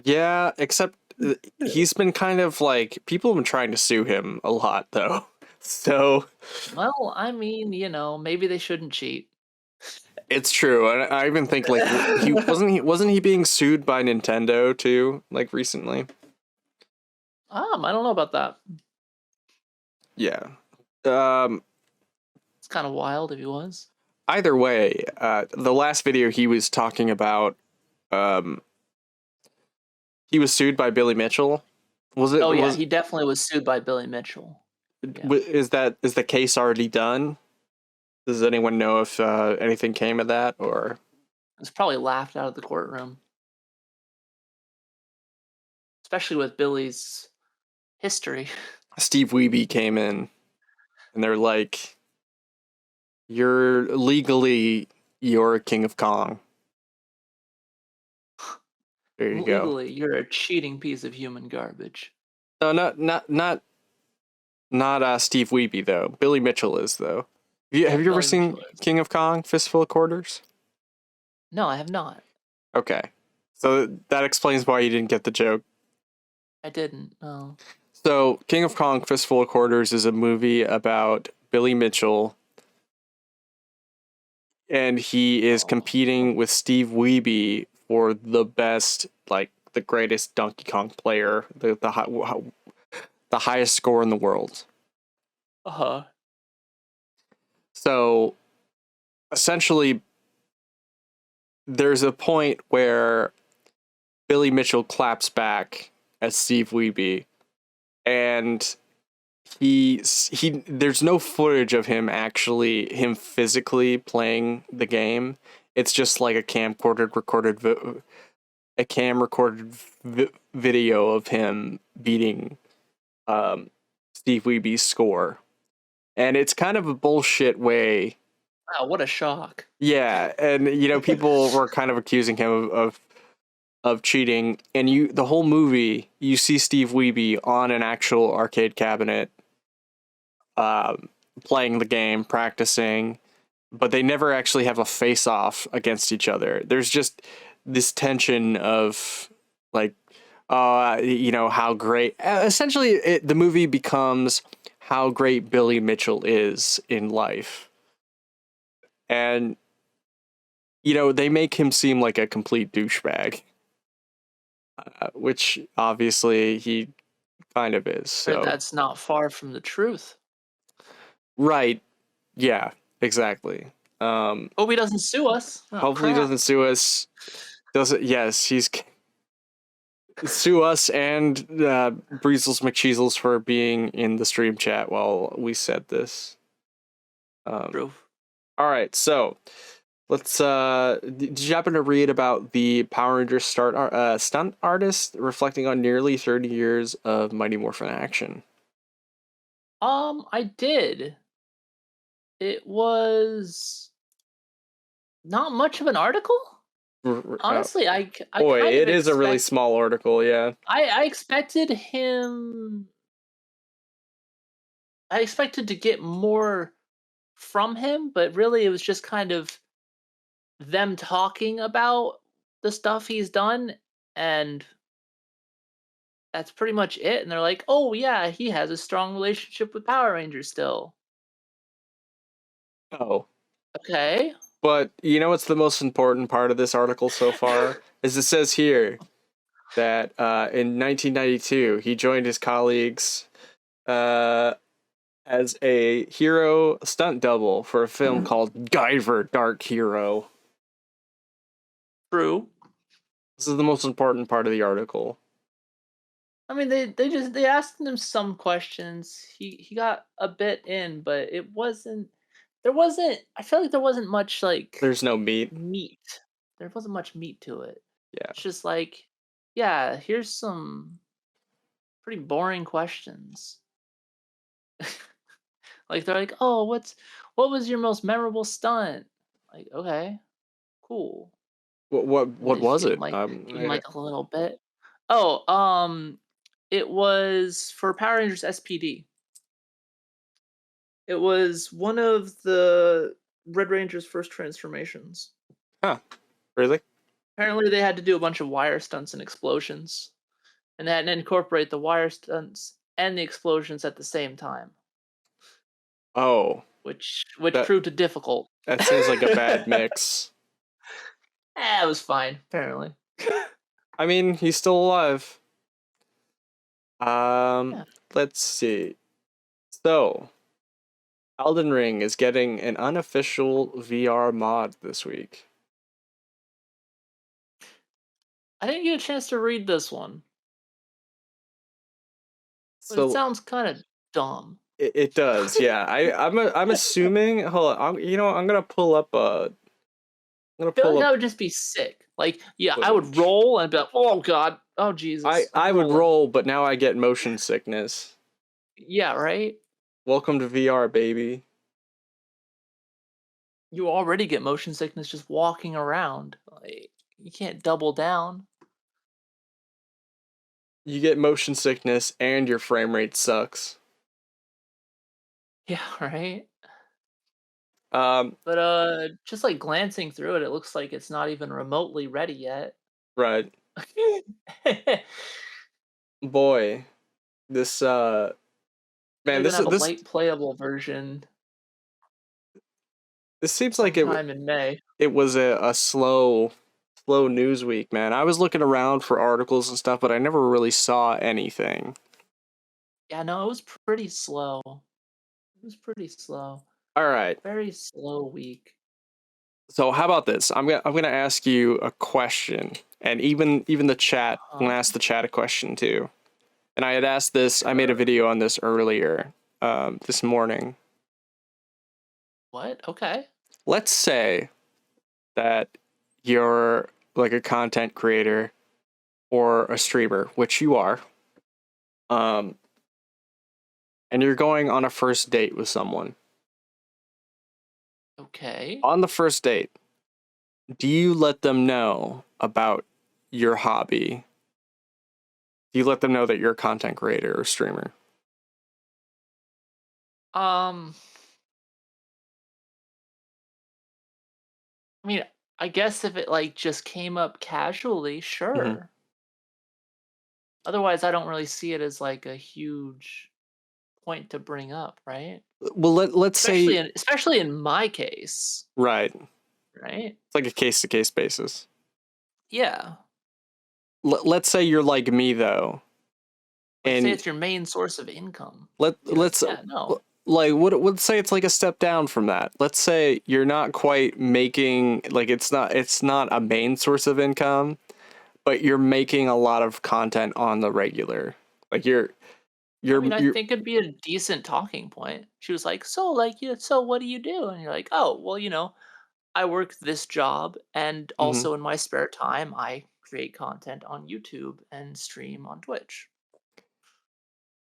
Yeah, except he's been kind of people have been trying to sue him a lot though. So, well, I mean, maybe they shouldn't cheat. It's true. I even think he wasn't he being sued by Nintendo too, recently? I don't know about that. Yeah. It's kind of wild if he was. Either way, the last video he was talking about, he was sued by Billy Mitchell. Was it? Oh yeah, he definitely was sued by Billy Mitchell. Yeah. Is the case already done? Does anyone know if anything came of that, or it was probably laughed out of the courtroom? Especially with Billy's history. Steve Wiebe came in, and they're like, "You're King of Kong." There you go. Legally, you're a cheating piece of human garbage. No, not Steve Wiebe though. Billy Mitchell is though. Have you ever seen King of Kong: Fistful of Quarters? No, I have not. Okay, so that explains why you didn't get the joke. I didn't. No. So, King of Kong: Fistful of Quarters is a movie about Billy Mitchell, and he is competing with Steve Wiebe for the best, the greatest Donkey Kong player, the highest score in the world. Uh-huh. So, essentially, there's a point where Billy Mitchell claps back at Steve Wiebe, and there's no footage of him physically playing the game. It's just like a cam recorded video of him beating Steve Wiebe's score. And it's kind of a bullshit way. Wow, what a shock. Yeah, and people were kind of accusing him of cheating, and the whole movie you see Steve Wiebe on an actual arcade cabinet playing the game, practicing, but they never actually have a face-off against each other. There's just this tension of how great, essentially the movie becomes how great Billy Mitchell is in life. And, they make him seem like a complete douchebag, which obviously he kind of is. So that's not far from the truth. Right. Yeah, exactly. Hope he doesn't sue us. Hopefully he doesn't sue us. Yes, he's sue us and Breezels McCheezels for being in the stream chat while we said this. True. All right, so Let's did you happen to read about the Power Rangers stunt artist reflecting on nearly 30 years of Mighty Morphin action? I did. It was not much of an article. Honestly, I boy, kind of it is a really small article, yeah. I expected to get more from him, but really it was just kind of them talking about the stuff he's done, and that's pretty much it. And they're like, oh yeah, he has a strong relationship with Power Rangers still. Oh. Okay. But you know what's the most important part of this article so far? Is it says here that in 1992 he joined his colleagues as a hero stunt double for a film called Guyver Dark Hero. True. This is the most important part of the article. I mean, they asked him some questions. He got a bit in, but I feel like there wasn't much like There's no meat. There wasn't much meat to it. Yeah. It's just like, yeah, here's some pretty boring questions. Like they're like, "Oh, what was your most memorable stunt?" Like, okay, cool. What was it? Like a little bit. Oh, it was for Power Rangers SPD. It was one of the Red Ranger's first transformations. Huh. Really? Apparently, they had to do a bunch of wire stunts and explosions, and they had to incorporate the wire stunts and the explosions at the same time. Oh. Which proved difficult. That seems like a bad mix. It was fine, apparently. I mean, he's still alive. Let's see. So, Elden Ring is getting an unofficial VR mod this week. I didn't get a chance to read this one. But So it sounds kind of dumb. It does, yeah. I'm assuming. Hold on. I'm gonna pull up a. I feel like that would just be sick. Like, yeah, footage. I would roll and be like, oh god, oh Jesus. I would roll, but now I get motion sickness. Yeah, right? Welcome to VR, baby. You already get motion sickness just walking around. Like, you can't double down. You get motion sickness and your frame rate sucks. Yeah, right? But just like glancing through it, it looks like it's not even remotely ready yet. Right. Boy, this man, this is a light playable version. This seems like time in May. It was a slow news week, man. I was looking around for articles and stuff, but I never really saw anything. Yeah, no, it was pretty slow. All right. Very slow week. So how about this? I'm gonna ask you a question, and even the chat. I'm gonna ask the chat a question too. And I had asked this. I made a video on this earlier, this morning. What? Okay. Let's say that you're like a content creator or a streamer, which you are, and you're going on a first date with someone. Okay. On the first date, do you let them know about your hobby? Do you let them know that you're a content creator or streamer? I mean, I guess if it like just came up casually, sure. Mm-hmm. Otherwise, I don't really see it as like a huge point to bring up, right? Well, let's say, especially in my case, right? It's like a case-to-case basis. Yeah. Let's say you're like me though, and say it's your main source of income. Let's say it's like a step down from that. Let's say you're not quite making like it's not a main source of income, but you're making a lot of content on the regular. Like I think it'd be a decent talking point. She was like, so what do you do? And you're like, oh, well, I work this job, and Mm-hmm. also in my spare time, I create content on YouTube and stream on Twitch.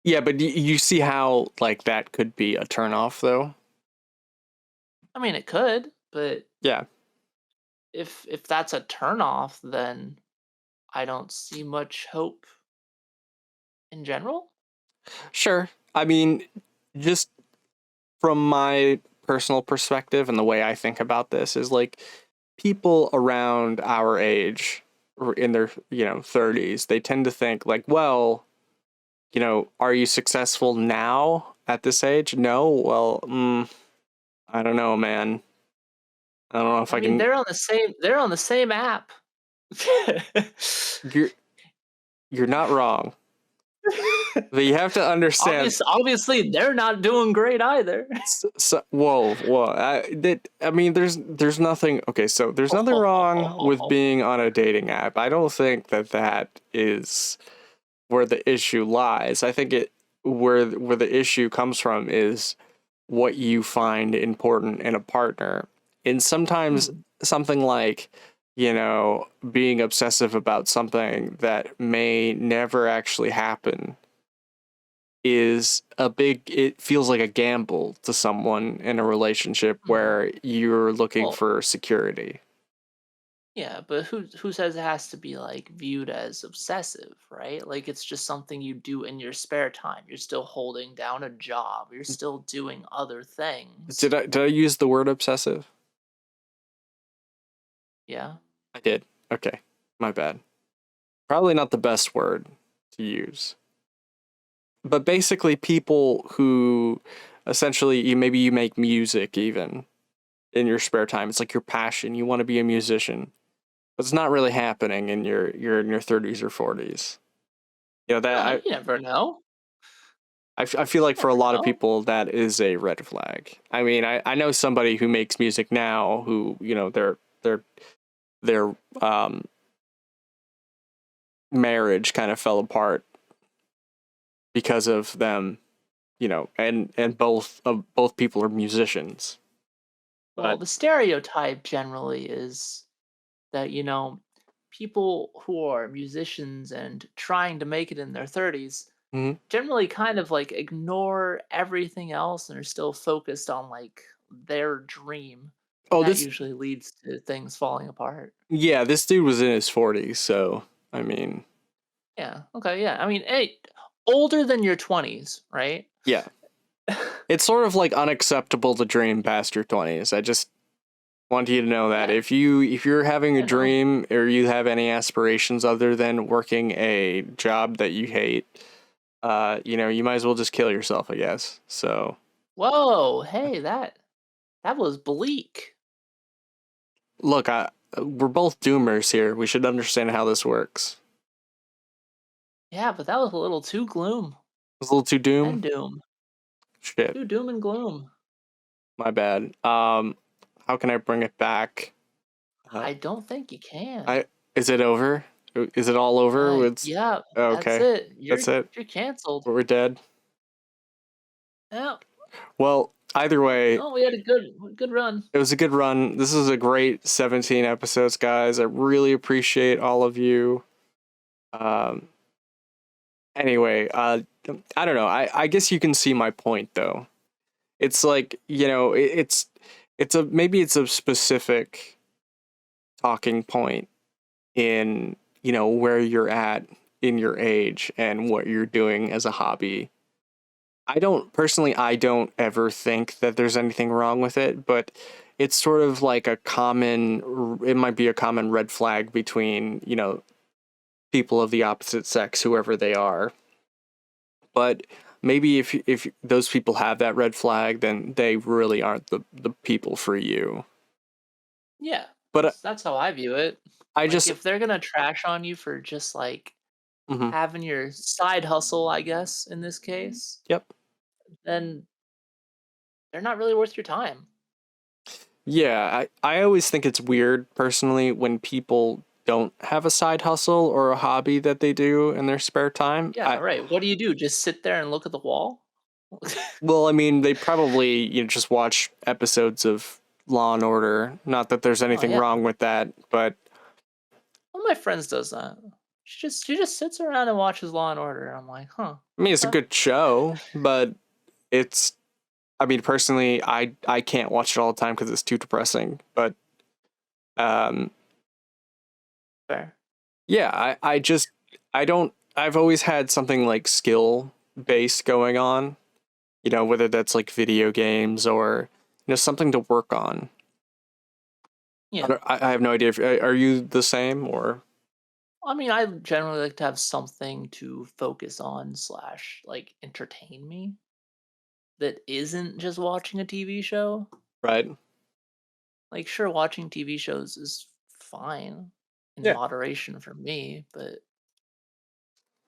Yeah, but you see how like that could be a turnoff, though. I mean, it could, but Yeah. if that's a turnoff, then I don't see much hope in general. Sure. I mean, just from my personal perspective and the way I think about this is like people around our age or in their, 30s, they tend to think like, well, are you successful now at this age? No. Well, I don't know, man. I don't know if I I mean, can. they're on the same app. You're not wrong. But you have to understand. Obviously, they're not doing great either. Whoa! I mean, there's nothing. Okay, so there's nothing wrong with being on a dating app. I don't think that is where the issue lies. I think where the issue comes from is what you find important in a partner. And sometimes something like, being obsessive about something that may never actually happen it feels like a gamble to someone in a relationship where you're looking for security. Yeah, but who says it has to be like viewed as obsessive, right? Like it's just something you do in your spare time. You're still holding down a job. You're still doing other things. Did I use the word obsessive? Yeah. I did. Okay. My bad. Probably not the best word to use. But basically people who essentially maybe you make music even in your spare time. It's like your passion. You want to be a musician. But it's not really happening in you're in your 30s or 40s. You never know. I feel like for a lot of people that is a red flag. I mean, I know somebody who makes music now who, their marriage kind of fell apart because of them, and both people are musicians. Well, the stereotype generally is that, people who are musicians and trying to make it in their 30s generally kind of like ignore everything else and are still focused on like their dream. Oh, that usually leads to things falling apart. Yeah, this dude was in his 40s, so I mean. Yeah. Okay. Yeah. I mean, hey, older than your 20s, right? Yeah. It's sort of like unacceptable to dream past your 20s. I just want you to know that if you're having a dream or you have any aspirations other than working a job that you hate, you might as well just kill yourself, I guess. So. Whoa! Hey, that was bleak. Look, we're both doomers here. We should understand how this works. Yeah, but that was a little too gloom. It was a little too doom? And doom. Shit. Too doom and gloom. My bad. How can I bring it back? I don't think you can. Is it over? Is it all over? Yeah. Okay. That's it. That's it. You're canceled. We're dead. Yeah. Well, either way. Oh, we had a good run. It was a good run. This is a great 17 episodes, guys. I really appreciate all of you. Anyway, I don't know. I guess you can see my point though. It's like, it's a specific talking point in, where you're at in your age and what you're doing as a hobby. I don't ever think that there's anything wrong with it, but it's sort of like it might be a common red flag between, people of the opposite sex, whoever they are. But maybe if those people have that red flag, then they really aren't the people for you. Yeah. But that's how I view it. If they're gonna trash on you for just like having your side hustle, I guess, in this case. Yep. Then they're not really worth your time. Yeah, I always think it's weird personally when people don't have a side hustle or a hobby that they do in their spare time. Yeah, right. What do you do? Just sit there and look at the wall? Well, I mean, they probably just watch episodes of Law and Order. Not that there's anything yeah. wrong with that, but One of my friends does that. She just sits around and watches Law and Order. I'm like, huh. I mean, it's a good show, but it's, I mean, personally, I can't watch it all the time because it's too depressing. But, Fair. yeah, I've always had something like skill based going on, you know, whether that's like video games or, you know, something to work on. Yeah. I have no idea if, are you the same or? I mean, I generally like to have something to focus on / like entertain me that isn't just watching a TV show. Right. Like, sure, watching TV shows is fine in Yeah. moderation for me, but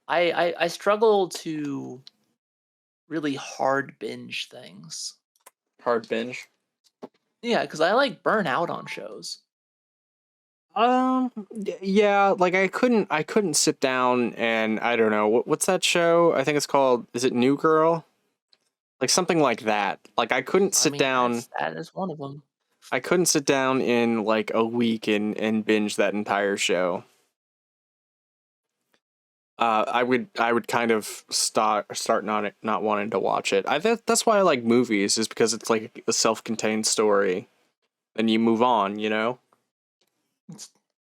I struggle to really hard binge things. Hard binge. Yeah, because I like burn out on shows. Yeah, like I couldn't sit down and I don't know what's that show? I think it's called, is it New Girl? Like something like that. Like I couldn't sit down. That is one of them. I couldn't sit down in like a week and binge that entire show. I would kind of start not wanting to watch it. That's why I like movies, is because it's like a self-contained story, and you move on, you know.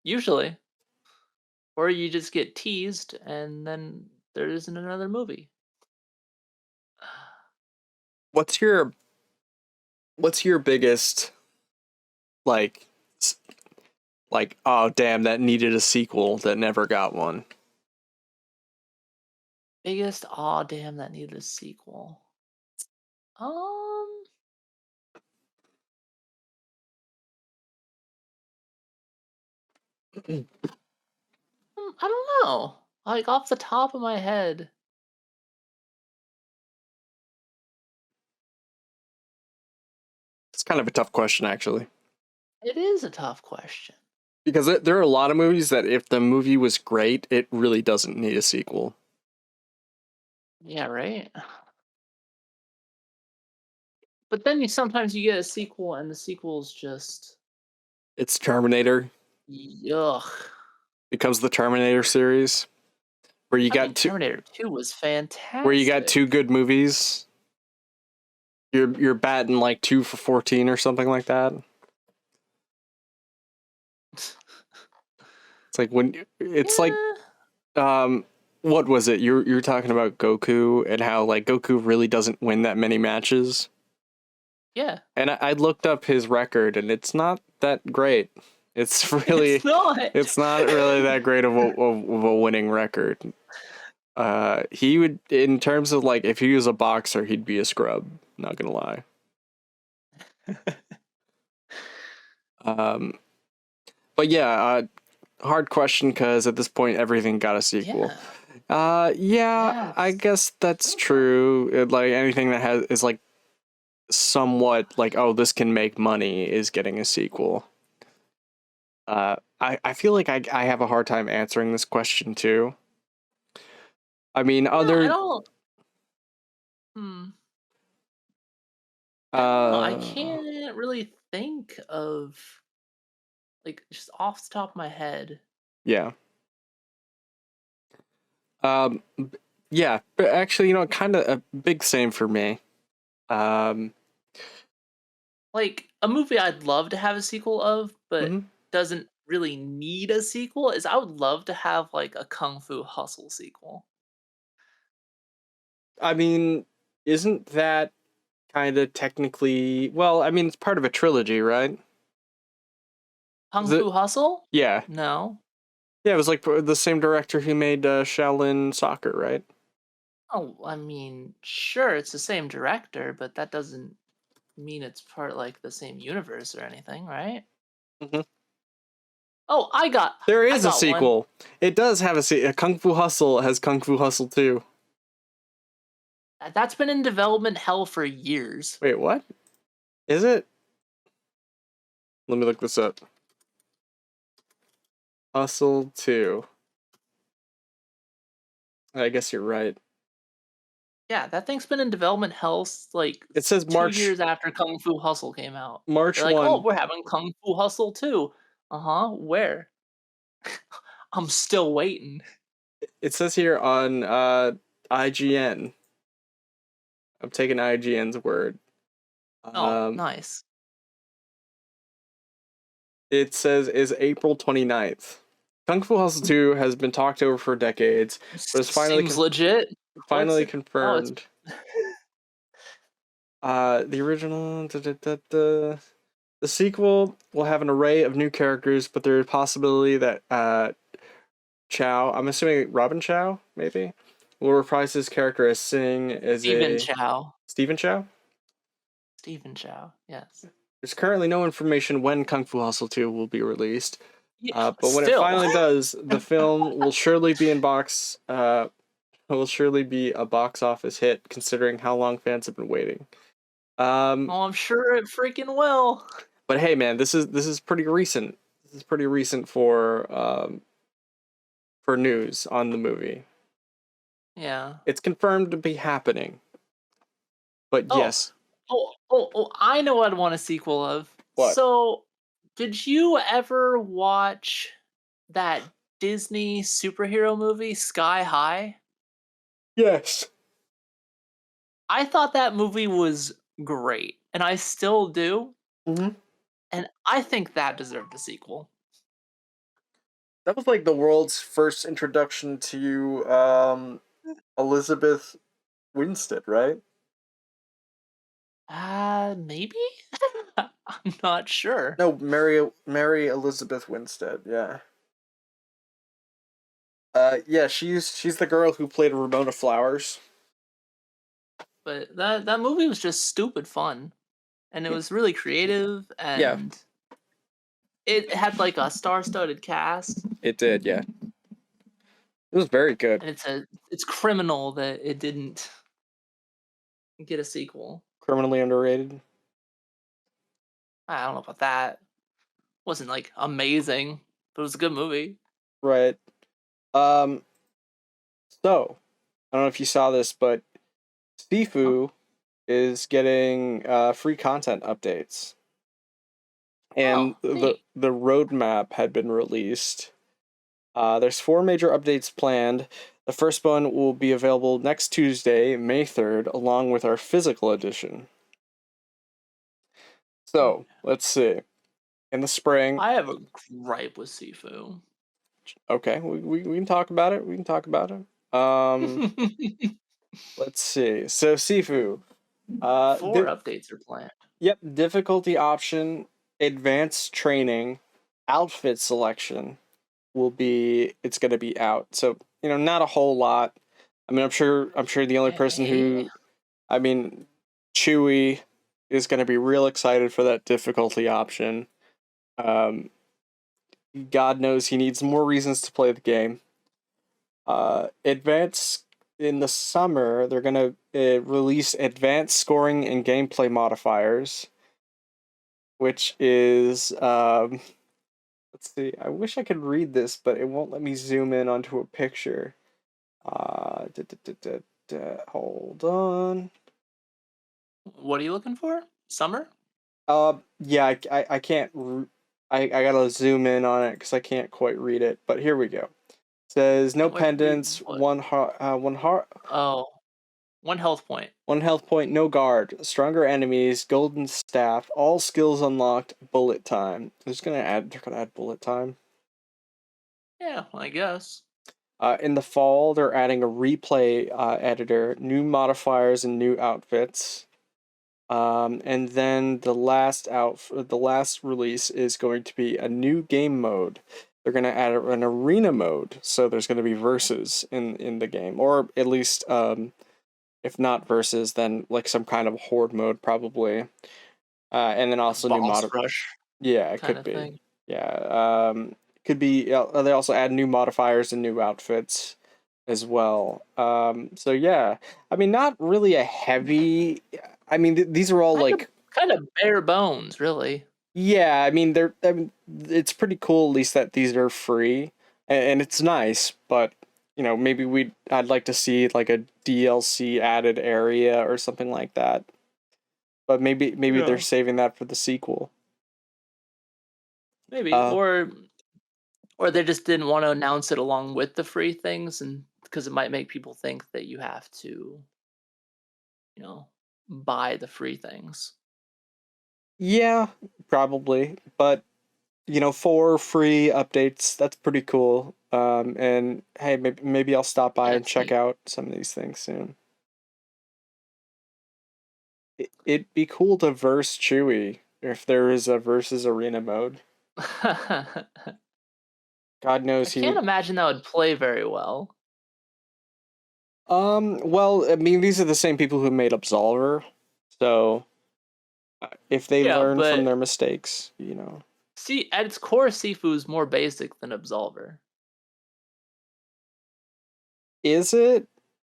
Usually. Or you just get teased and then there isn't another movie. What's your biggest like oh damn, that needed a sequel that never got one? Biggest aw damn that needed a sequel. I don't know. Like off the top of my head. It's kind of a tough question, actually. It is a tough question. Because there are a lot of movies that if the movie was great, it really doesn't need a sequel. Yeah, right? But then sometimes you get a sequel and the sequel's just... It's Terminator. Yuck. Becomes the Terminator series. Where you got Terminator 2 was fantastic. Where you got two good movies. You're batting like 2 for 14 or something like that. It's like what was it? You're talking about Goku and how like Goku really doesn't win that many matches. Yeah. And I looked up his record and it's not that great. It's really it's not really that great of a winning record. He would, in terms of like if he was a boxer, he'd be a scrub, not gonna lie. But yeah, hard question because at this point everything got a sequel. Yeah, I guess that's true. Like anything that is like somewhat like, oh, this can make money is getting a sequel. I feel like I have a hard time answering this question too. I mean, I can't really think of like just off the top of my head. Yeah. Yeah, but actually, you know, kind of a big same for me. Like a movie I'd love to have a sequel of, but doesn't really need a sequel is I would love to have like a Kung Fu Hustle sequel. I mean, isn't that kind of technically, well, I mean, it's part of a trilogy, right? Kung Fu Hustle? Yeah. No. Yeah, it was like the same director who made Shaolin Soccer, right? Oh, I mean, sure, it's the same director, but that doesn't mean it's part like the same universe or anything, right? Oh, there is a sequel. One. It does have a Kung Fu Hustle has Kung Fu Hustle 2. That's been in development hell for years. Wait, what? Is it? Let me look this up. Hustle 2. I guess you're right. Yeah, that thing's been in development hell like It says 2 years after Kung Fu Hustle came out. March They're like, oh, 1. we're having Kung Fu Hustle too. Where? I'm still waiting. It says here on IGN. I'm taking IGN's word. Oh, nice. It says is April 29th. Kung Fu Hustle 2 has been talked over for decades, but it's Seems legit. finally It's confirmed. The original, the sequel will have an array of new characters, but there's a possibility that Chow, I'm assuming Robin Chow, maybe, will reprise his character as Sing as Stephen Chow. Stephen Chow? Stephen Chow, yes. There's currently no information when Kung Fu Hustle 2 will be released. Yeah, But when it finally does, the film will surely be a box office hit, considering how long fans have been waiting. I'm sure it freaking will. But hey, man, this is pretty recent. This is pretty recent for news on the movie. Yeah. It's confirmed to be happening. But yes. I know what I want a sequel of. What? So, did you ever watch that Disney superhero movie, Sky High? Yes. I thought that movie was great, and I still do. Mm-hmm. And I think that deserved a sequel. That was like the world's first introduction to Elizabeth Winstead, right? Maybe? I'm not sure. No, Mary Elizabeth Winstead, yeah. Yeah, she's the girl who played Ramona Flowers. But that movie was just stupid fun. And it was really creative, and it had like a star-studded cast. It did, yeah. It was very good. And it's criminal that it didn't get a sequel. Criminally underrated. I don't know about that. Wasn't like amazing, but it was a good movie. Right. So I don't know if you saw this, but Sifu is getting free content updates. And the roadmap had been released. There's 4 major updates planned. The first one will be available next Tuesday, May 3rd, along with our physical edition. So, let's see. In the spring... I have a gripe with Sifu. Okay, we can talk about it. Let's see. So, Sifu. 4 updates are planned. Yep, difficulty option, advanced training, outfit selection it's going to be out. So, not a whole lot. I mean, I'm sure the only person who, Chewy is going to be real excited for that difficulty option. God knows he needs more reasons to play the game. Advanced in the summer, they're going to release advanced scoring and gameplay modifiers, which is let's see. I wish I could read this, but it won't let me zoom in onto a picture. Hold on. What are you looking for? Summer? Yeah, I can't. I gotta zoom in on it because I can't quite read it. But here we go. It says no pendants, one heart. Oh, 1 health point. 1 health point, no guard, stronger enemies, golden staff, all skills unlocked, bullet time. They're gonna add bullet time. Yeah, I guess. In the fall, they're adding a replay editor, new modifiers, and new outfits. And then the last release is going to be a new game mode. They're going to add an arena mode, so there's going to be versus in the game, or at least if not versus, then like some kind of horde mode probably. And then also new rush. Yeah, it could be. Thing. Yeah, could be. They also add new modifiers and new outfits as well. So yeah, I mean, not really a heavy. I mean, these are all kind of bare bones, really. Yeah, I mean, it's pretty cool at least that these are free, and it's nice, but maybe I'd like to see like a DLC added area or something like that. But maybe they're saving that for the sequel. Maybe, or they just didn't want to announce it along with the free things, and because it might make people think that you have to, buy the free things. Yeah, probably. But 4 free updates, that's pretty cool. And hey, maybe I'll stop by and check out some of these things soon. It'd be cool to verse Chewie if there is a versus arena mode. God knows I can't imagine that would play very well. Well, I mean, these are the same people who made Absolver, so if they learn from their mistakes, See, at its core, Sifu is more basic than Absolver. Is it?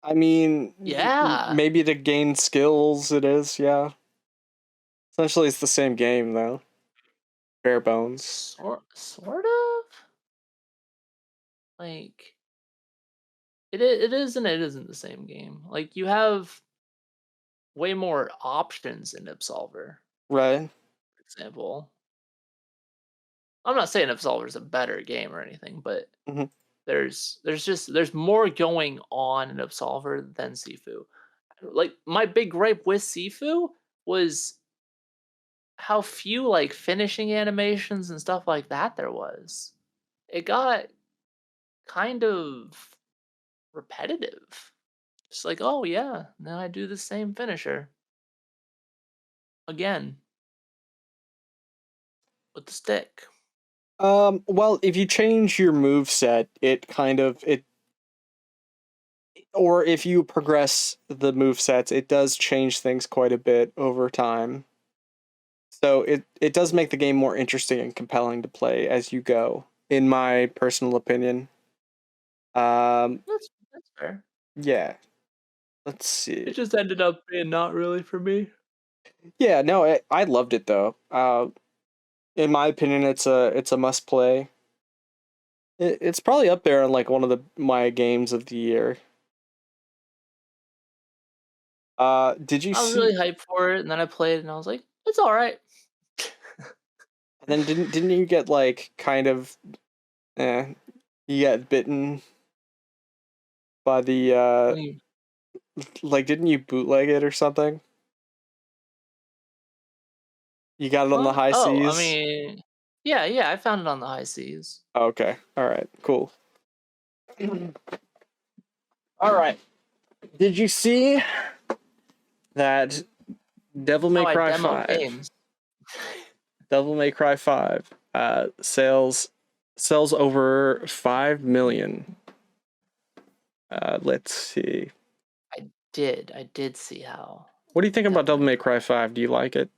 I mean, yeah. Maybe to gain skills, it is. Yeah. Essentially, it's the same game, though. Bare bones. Sort of. Like, it is and it isn't the same game. Like, you have way more options in Absolver. Right. For example, I'm not saying Absolver is a better game or anything, but there's more going on in Absolver than Sifu. Like, my big gripe with Sifu was how few like finishing animations and stuff like that there was. It got kind of repetitive. Just like, oh yeah, now I do the same finisher again with the stick. Well, if you change your move set, or if you progress the move sets, it does change things quite a bit over time. So it does make the game more interesting and compelling to play as you go, in my personal opinion. That's fair. Yeah. Let's see. It just ended up being not really for me. Yeah, no, I loved it though. In my opinion, it's a must play. It's probably up there on like one of my games of the year. Did you see? I was really hyped for it, and then I played it, and I was like, it's all right. And then didn't you get like kind of, you get bitten by the like, didn't you bootleg it or something? You got it on the high seas? I mean, yeah, I found it on the high seas. Okay, all right, cool. All right. Did you see that Devil May Cry 5? Games. Devil May Cry 5 sells over 5 million. Let's see. I did see how. What do you think about Devil May Cry 5? Do you like it?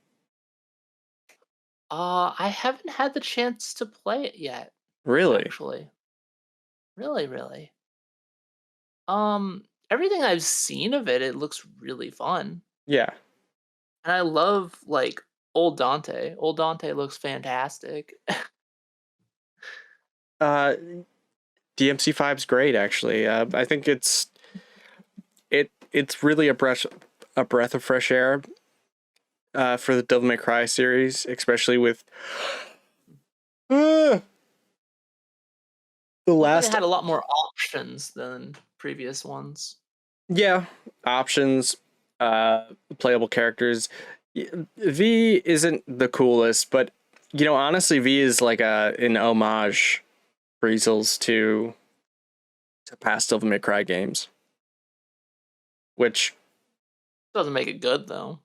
I haven't had the chance to play it yet. Really? Actually. Really. Everything I've seen of it looks really fun. Yeah. And I love like old Dante. Old Dante looks fantastic. DMC5's great, actually. I think it's really a breath of fresh air for the Devil May Cry series, especially with the last. It had a lot more options than previous ones. Yeah, options, playable characters. V isn't the coolest, but honestly, V is like an homage, Breezels, to past Devil May Cry games, which doesn't make it good though.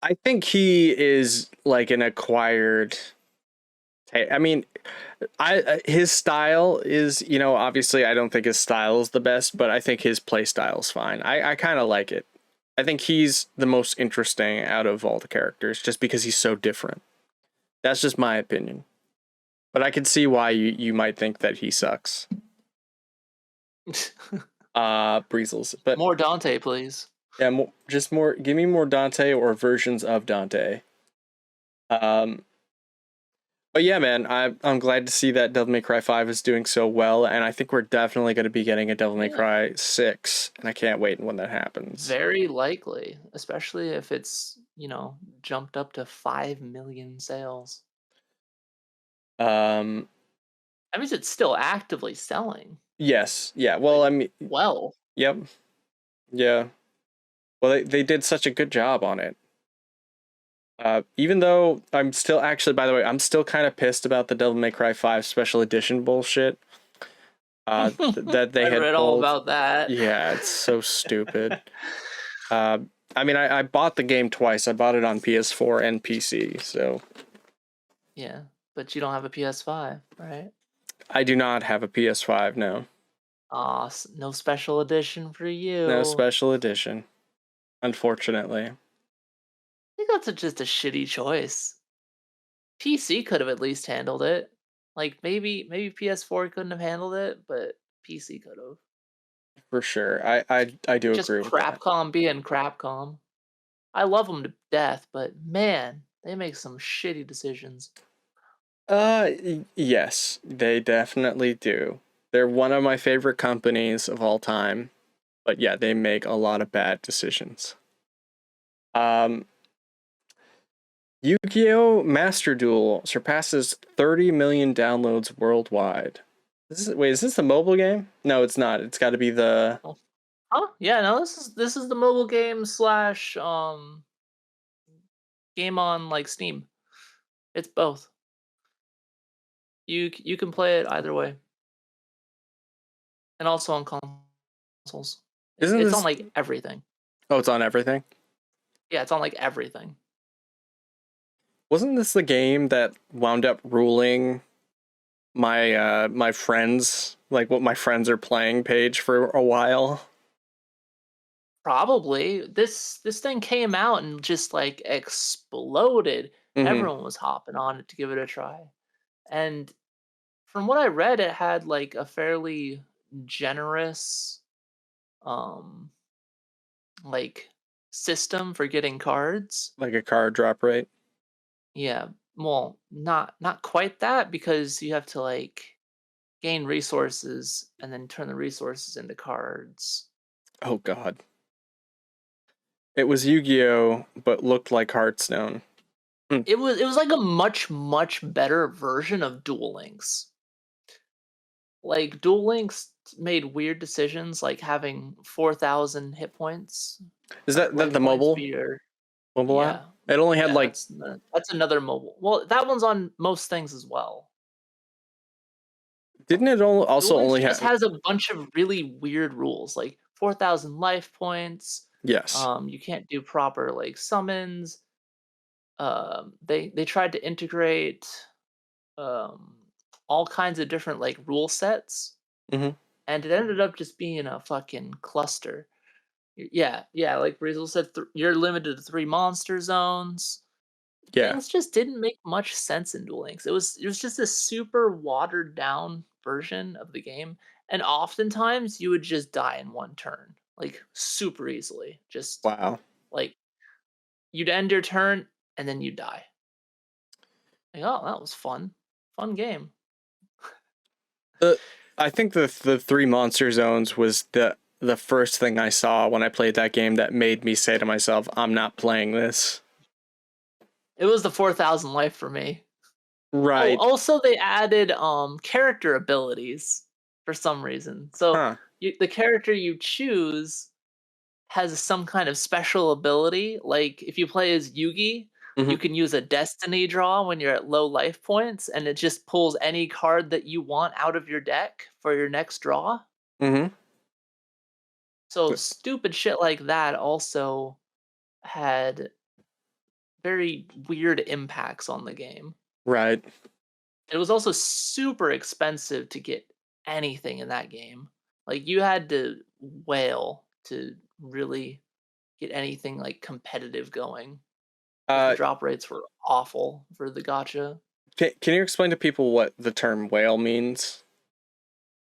I think he is like an acquired. I mean, his style is, obviously I don't think his style is the best, but I think his play style is fine. I kind of like it. I think he's the most interesting out of all the characters, just because he's so different. That's just my opinion. But I can see why you might think that he sucks. Breezels. But more Dante, please. Yeah, give me more Dante or versions of Dante. But yeah, man, I'm glad to see that Devil May Cry 5 is doing so well, and I think we're definitely going to be getting a Devil May Cry 6, and I can't wait when that happens. Very likely, especially if it's, jumped up to 5 million sales. Um, That means it's still actively selling. yes, yeah, well, I mean... Well. Yep. Yeah. Well, they did such a good job on it. Even though I'm still actually, by the way, I'm still kind of pissed about the Devil May Cry 5 Special Edition bullshit. That they I had read pulled. all about that. Yeah, it's so stupid. I mean, I bought the game twice. I bought it on PS4 and PC, so... Yeah, but you don't have a PS5, right? I do not have a PS5, no. Aw, no special edition for you. No special edition, unfortunately. I think that's just a shitty choice. PC could have at least handled it. Like maybe PS4 couldn't have handled it, but PC could have. For sure, I do Just agree with that. Crapcom being Crapcom. I love them to death, but man, they make some shitty decisions. Yes, they definitely do. They're one of my favorite companies of all time, but yeah, they make a lot of bad decisions. Yu-Gi-Oh! Master Duel surpasses 30 million downloads worldwide. Is this a mobile game? No, it's not. It's got to be the... Huh? Yeah, no, this is the mobile game / game on like Steam. It's both. You can play it either way, and also on consoles. It's on like everything. Oh, it's on everything? Yeah, it's on like everything. Wasn't this the game that wound up ruling my my friends, like what my friends are playing page for a while? Probably. This thing came out and just like exploded. Mm-hmm. Everyone was hopping on it to give it a try. And from what I read, it had like a fairly generous like system for getting cards. Like a card drop rate? Yeah. Well, not quite that, because you have to like gain resources and then turn the resources into cards. Oh god. It was Yu-Gi-Oh, but looked like Hearthstone. It was like a much better version of Duel Links. Like Duel Links made weird decisions, like having 4,000 hit points. Is that the mobile mobile app? It only had like... That's another mobile. Well, that one's on most things as well. Didn't it also only have... It has a bunch of really weird rules, like 4,000 life points. Yes. You can't do proper like summons. They tried to integrate all kinds of different like rule sets, Mm-hmm. and it ended up just being a fucking cluster. Yeah, like Rizal said, you're limited to 3 monster zones. Yeah. Things just didn't make much sense in Duel Links. It was just a super watered down version of the game, and oftentimes you would just die in one turn, like super easily. Just wow. Like you'd end your turn and then you die. Like, oh, that was fun game. I think the 3 monster zones was the first thing I saw when I played that game that made me say to myself, I'm not playing this. It was the 4,000 life for me. Right. Oh, also, they added character abilities for some reason. So the character you choose has some kind of special ability. Like if you play as Yugi, you can use a destiny draw when you're at low life points, and it just pulls any card that you want out of your deck for your next draw. Mm-hmm. So stupid shit like that also had very weird impacts on the game. Right. It was also super expensive to get anything in that game. Like you had to whale to really get anything like competitive going. The drop rates were awful for the gacha. Can you explain to people what the term whale means?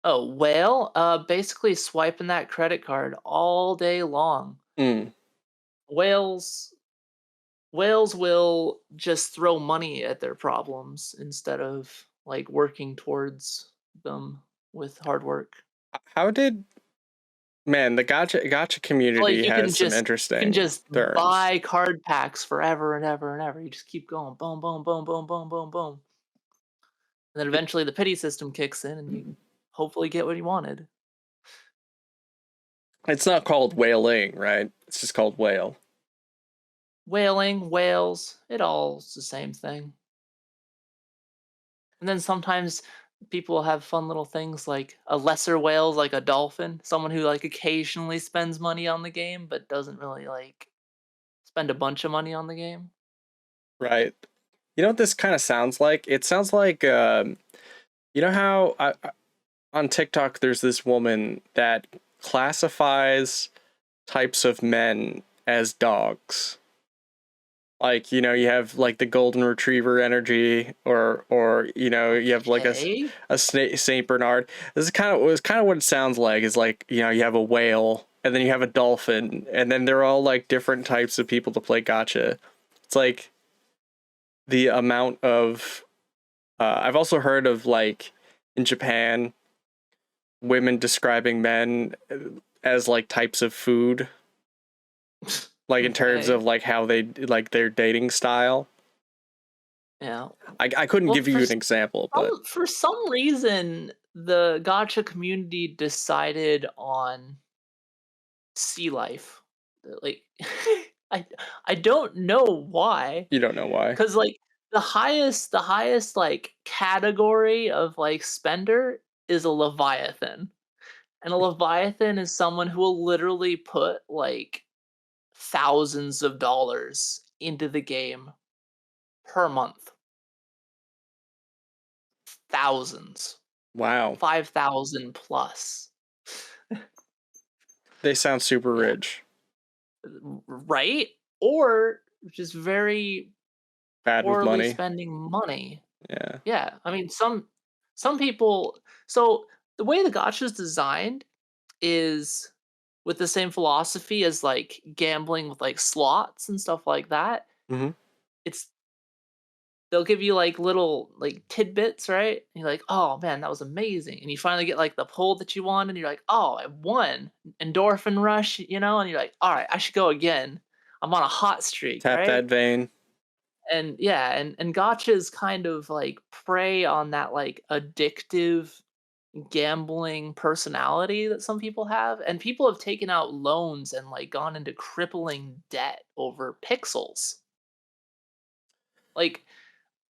Oh, whale? Basically swiping that credit card all day long. Whales whales will just throw money at their problems instead of like working towards them with hard work. How did the gotcha So, community like has some you can interesting just terms. buy card packs forever and ever and ever. You just keep going, boom, boom, boom, boom, boom, boom, boom. And then eventually the pity system kicks in and you hopefully get what you wanted. It's not called whaling, right? It's just called whale. Whaling, whales, it all's the same thing. And then sometimes people have fun little things like a lesser whale's like a dolphin, someone who like occasionally spends money on the game but doesn't really like spend a bunch of money on the game. Right. You know what this kind of sounds like? It sounds like, you know how on TikTok there's this woman that classifies types of men as dogs. Like, you know, you have like the golden retriever energy, or you know, you have like Okay. a Saint Bernard. This is kind of what it sounds like. Is like, you know, you have a whale, and then you have a dolphin, and then they're all like different types of people to play gotcha. It's like the amount of I've also heard of, like, in Japan, women describing men as like types of food, like in terms Okay. of like how they like their dating style. Yeah. I couldn't Well, give you an example, but for some reason, the gotcha community decided on sea life. Like, I don't know why, you don't know why. because like the highest like category of like spender is a leviathan, and a leviathan is someone who will literally put like thousands of dollars into the game per month. Thousands. Wow, 5,000 plus. they sound super Yeah. rich. Right? Or just very Bad with poorly money. spending money. Yeah. Yeah, I mean some people. So the way the gacha is designed is with the same philosophy as like gambling with like slots and stuff like that. Mm-hmm. It's they'll give you like little like tidbits, right? And you're like, oh man, that was amazing. And you finally get like the pull that you want, and you're like, oh, I won. Endorphin rush, you know, and you're like, all right, I should go again. I'm on a hot streak, Tap that right? vein. And yeah, and gotchas kind of like prey on that like addictive gambling personality that some people have. And people have taken out loans and like gone into crippling debt over pixels. Like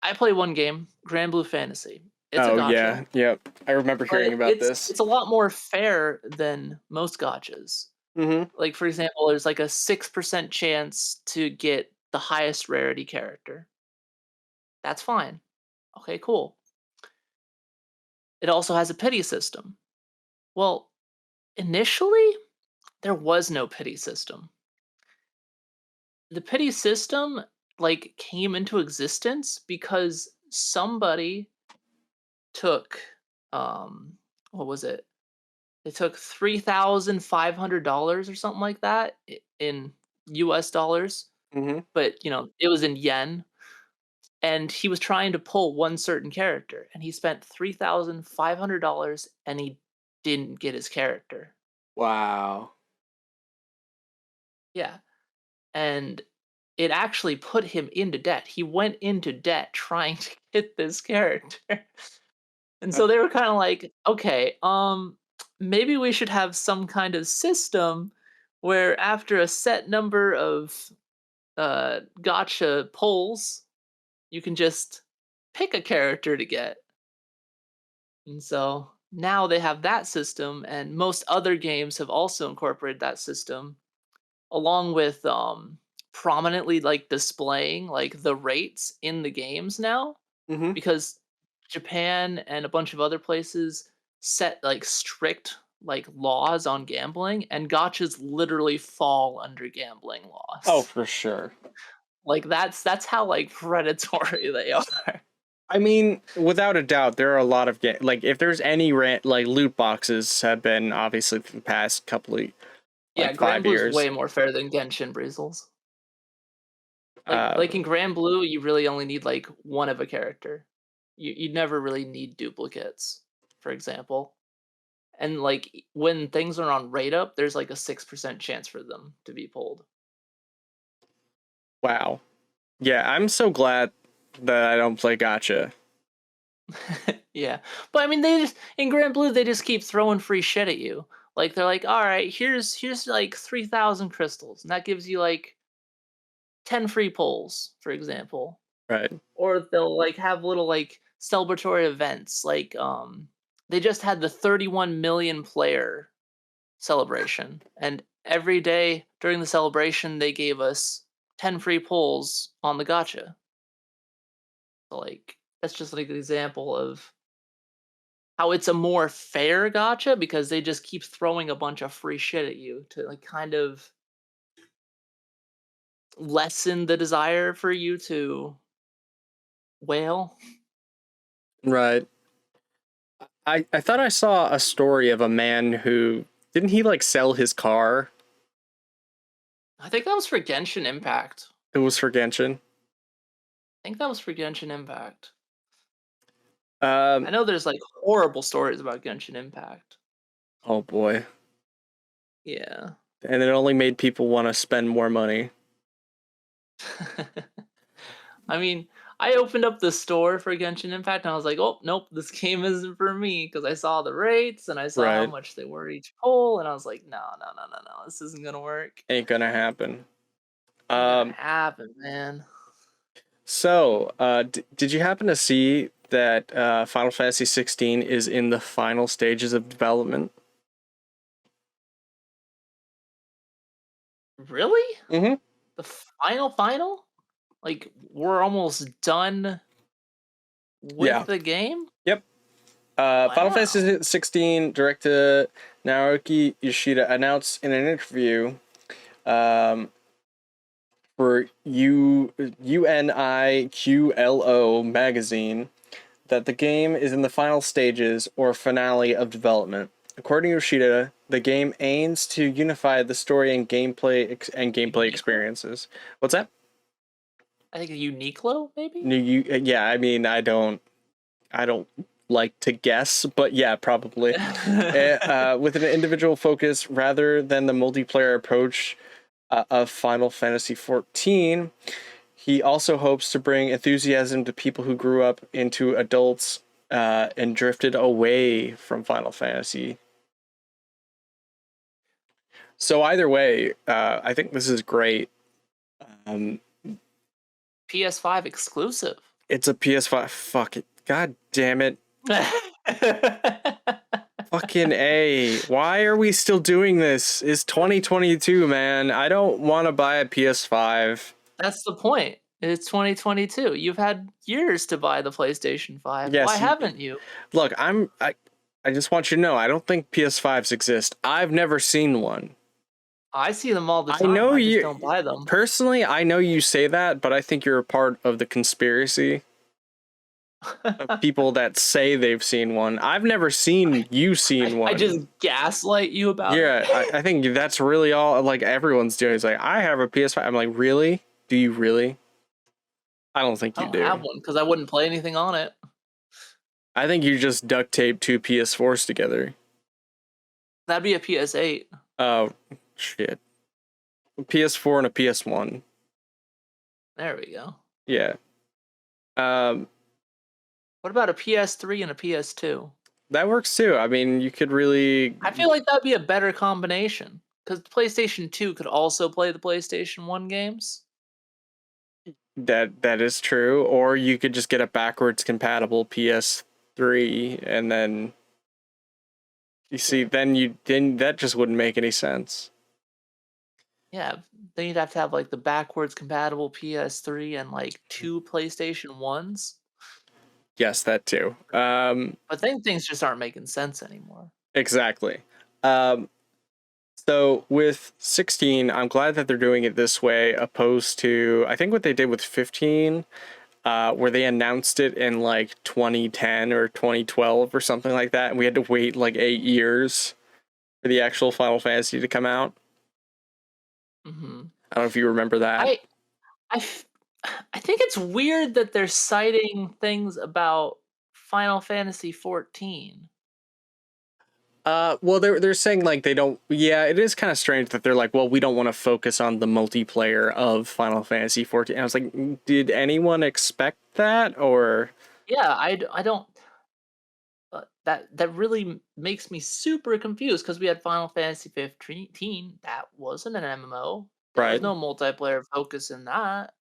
I play one game, Grand Blue Fantasy. It's a Oh gotcha, yeah, yep. I remember but hearing about this. it's a lot more fair than most gotchas. Mm-hmm. Like for example, there's like a 6% chance to get the highest rarity character. That's fine. Okay, cool. It also has a pity system. Well, initially there was no pity system. The pity system like came into existence because somebody took what was it? They took $3,500 or something like that in US dollars, Mm-hmm. but you know, it was in yen, and he was trying to pull one certain character, and he spent $3,500 and he didn't get his character. Wow. Yeah. And it actually put him into debt. He went into debt trying to get this character. And so they were kind of like, okay, maybe we should have some kind of system where after a set number of gotcha pulls, you can just pick a character to get. And so now they have that system, and most other games have also incorporated that system, along with prominently like displaying like the rates in the games now, Mm-hmm. because Japan and a bunch of other places set like strict like laws on gambling, and gotchas literally fall under gambling laws. Oh, for sure. Like that's how like predatory they are. I mean, without a doubt, there are a lot of like if there's any like loot boxes have been obviously for the past couple of Yeah, like Grand 5 Blue's years. way more fair than Genshin Breezels. Like in Grand Blue, you really only need like one of a character. You never really need duplicates, for example. And like when things are on rate up, there's like a 6% chance for them to be pulled. Wow. Yeah, I'm so glad that I don't play gacha. Yeah, but I mean, they just in Grand Blue they just keep throwing free shit at you. Like they're like, all right, here's like 3,000 crystals, and that gives you like 10 free pulls, for example. Right. Or they'll like have little like celebratory events, like they just had the 31 million player celebration, and every day during the celebration they gave us 10 free pulls on the gacha. So like that's just like an example of how it's a more fair gacha because they just keep throwing a bunch of free shit at you to like kind of lessen the desire for you to wail. Right. I thought I saw a story of a man who didn't he like sell his car? I think that was for Genshin Impact. It was for Genshin. I think that was for Genshin Impact. I know there's like horrible stories about Genshin Impact. Oh boy. Yeah. And it only made people want to spend more money. I mean, I opened up the store for Genshin Impact and I was like, oh, nope, this game isn't for me because I saw the rates and I saw how Right. much they were each pull and I was like, no, this isn't going to work. Ain't gonna happen. Ain't gonna happen, man. So, did you happen to see that Final Fantasy 16 is in the final stages of development? Really? Mm-hmm. The final? Like, we're almost done with the game? Yep. Final Fantasy 16 director Naoki Yoshida announced in an interview for UNIQLO magazine that the game is in the final stages or finale of development. According to Yoshida, the game aims to unify the story and gameplay experiences. What's that? I think Uniqlo, maybe? Yeah, I mean, I don't like to guess, but yeah, probably. With an individual focus rather than the multiplayer approach of Final Fantasy XIV, he also hopes to bring enthusiasm to people who grew up into adults and drifted away from Final Fantasy. So either way, I think this is great. PS5 exclusive. It's a PS5. Fuck it. God damn it. Fucking A. Why are we still doing this? It's 2022, man. I don't want to buy a PS5. That's the point. It's 2022. You've had years to buy the PlayStation 5. Yes, Why haven't you? Look, I just want you to know, I don't think PS5s exist. I've never seen one. I see them all the time. I know I you just don't buy them. Personally, I know you say that, but I think you're a part of the conspiracy of people that say they've seen one. I've never seen you seen one. I just gaslight you about it. Yeah, I think that's really all like everyone's doing. Is like, I have a PS5. I'm like, really? Do you really? I don't think you do. I don't have one because I wouldn't play anything on it. I think you just duct tape two PS4s together. That'd be a PS8. Oh, shit. A PS4 and a PS1. There we go. Yeah. What about a PS3 and a PS2? That works too. I mean, you could really... I feel like that'd be a better combination. Because the PlayStation 2 could also play the PlayStation 1 games. That is true. Or you could just get a backwards compatible PS3 and then... You see, then that just wouldn't make any sense. Yeah, then you'd have to have like the backwards compatible PS3 and like 2 PlayStation 1s. Yes, that too. But then things just aren't making sense anymore. Exactly. So with 16, I'm glad that they're doing it this way, opposed to, I think what they did with 15, where they announced it in like 2010 or 2012 or something like that, and we had to wait like 8 years for the actual Final Fantasy to come out. Mm-hmm. I don't know if you remember that. I think it's weird that they're citing things about Final Fantasy 14. Well, they're saying like they don't. Yeah, it is kind of strange that they're like, well, we don't want to focus on the multiplayer of Final Fantasy 14. And I was like, did anyone expect that, or? Yeah, I don't. That really makes me super confused because we had Final Fantasy 15. That wasn't an MMO. There was Right. no multiplayer focus in that.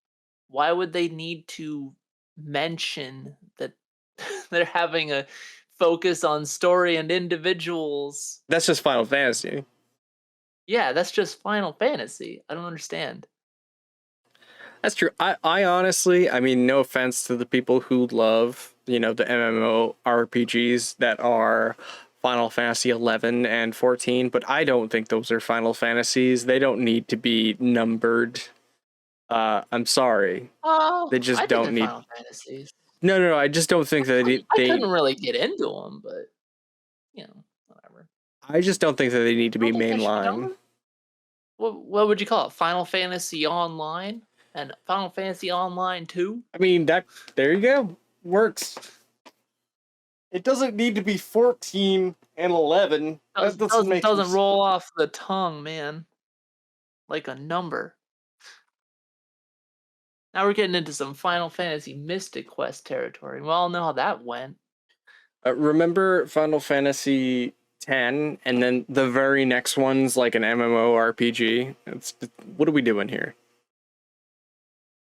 Why would they need to mention that they're having a focus on story and individuals? That's just Final Fantasy. Yeah, that's just Final Fantasy. I don't understand. That's true. I honestly, I mean, no offense to the people who love, the MMO RPGs that are Final Fantasy 11 and 14, but I don't think those are Final Fantasies. They don't need to be numbered. I'm sorry. Oh, They just I think don't they're need. Final Fantasies. No. I just don't think that I they. couldn't really get into them, but whatever. I just don't think that they need to be I think they should be mainline. numbered. What would you call it? Final Fantasy Online and Final Fantasy Online 2? I mean, there you go. Works. It doesn't need to be 14 and 11. That Doesn't roll off the tongue, man. Like a number. Now we're getting into some Final Fantasy Mystic Quest territory. We all know how that went. Remember Final Fantasy 10, and then the very next one's like an MMORPG? What are we doing here?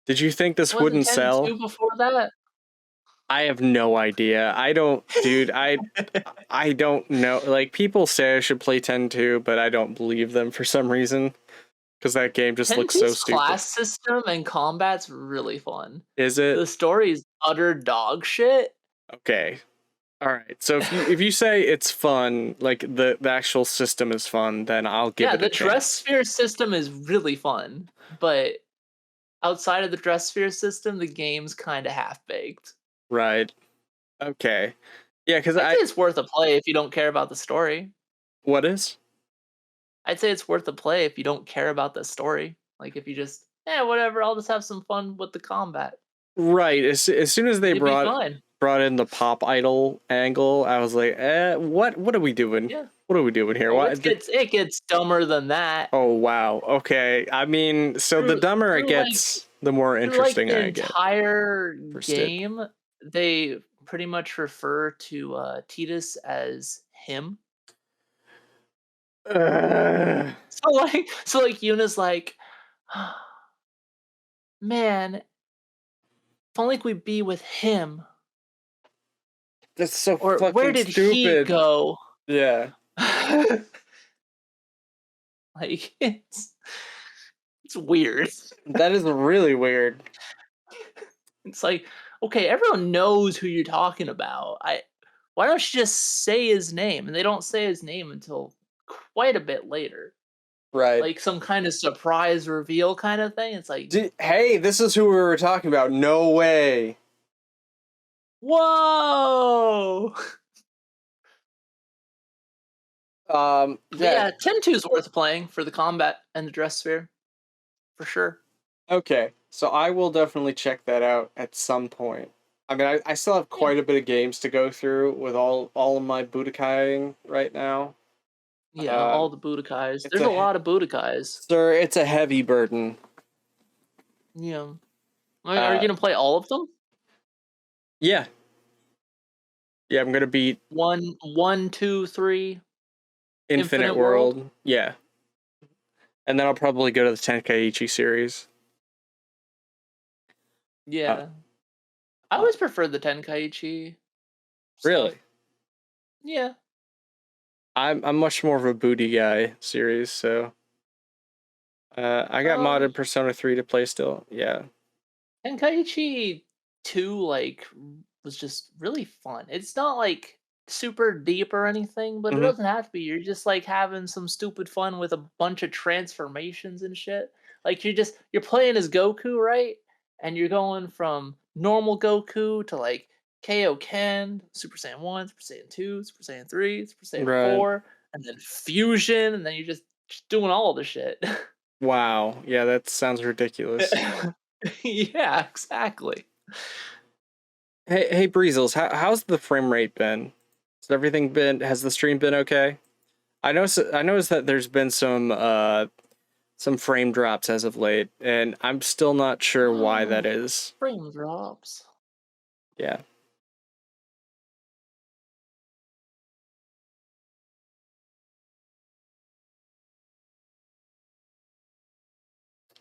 Did you think this wouldn't Wasn't 10 sell? 2 before that? I have no idea. I don't know. Like, people say I should play 10-2, but I don't believe them for some reason. Because that game just looks so 10-2's stupid. class system and combat's really fun. Is it? The story's utter dog shit. Okay. All right. So if you say it's fun, like the actual system is fun, then I'll give it a chance. Yeah, the dress sphere system is really fun, but outside of the dress sphere system, the game's kind of half-baked. Right. Okay. Yeah, because I'd say it's worth a play if you don't care about the story. What is? I'd say it's worth a play if you don't care about the story. Like if you just, whatever, I'll just have some fun with the combat. Right. As soon as they You'd be fine. brought in the pop idol angle, I was like, what are we doing? Yeah. What are we doing here? Well, it gets dumber than that. Oh wow. Okay. I mean, so the dumber it gets, the more interesting I get. The entire game, they pretty much refer to Tidus as him. So Yuna's like, man, if only we'd be with him. That's so or fucking where did stupid. he go? Yeah. Like it's weird. That is really weird. It's like, okay, everyone knows who you're talking about. Why don't you just say his name? And they don't say his name until quite a bit later. Right. Like some kind of surprise reveal kind of thing. It's like, hey, this is who we were talking about. No way. Whoa. Yeah, 10-2 is worth playing for the combat and the dress sphere. For sure. Okay, so I will definitely check that out at some point. I mean, I still have quite a bit of games to go through with all of my Budokaiing right now. Yeah, all the Budokais. There's a lot of Budokais. Sir, it's a heavy burden. Yeah. Are you going to play all of them? Yeah. Yeah, I'm going to beat 1, 2, 3. Infinite World. Yeah. And then I'll probably go to the Tenkaichi series. Yeah. I always prefer the Tenkaichi. Really? Stuff. Yeah. I'm much more of a booty guy series, so I got modded Persona 3 to play still. Yeah. Tenkaichi 2 was just really fun. It's not like super deep or anything, but it doesn't have to be. You're just like having some stupid fun with a bunch of transformations and shit. Like you're playing as Goku, right? And you're going from normal Goku to like Kaioken, Super Saiyan 1, Super Saiyan 2, Super Saiyan 3, Super Saiyan 4, and then Fusion, and then you're just doing all the shit. Wow. Yeah, that sounds ridiculous. Yeah, exactly. Hey, Breezels, how's the frame rate been? Has the stream been okay? I noticed that there's been some frame drops as of late, and I'm still not sure why that is. Frame drops. Yeah.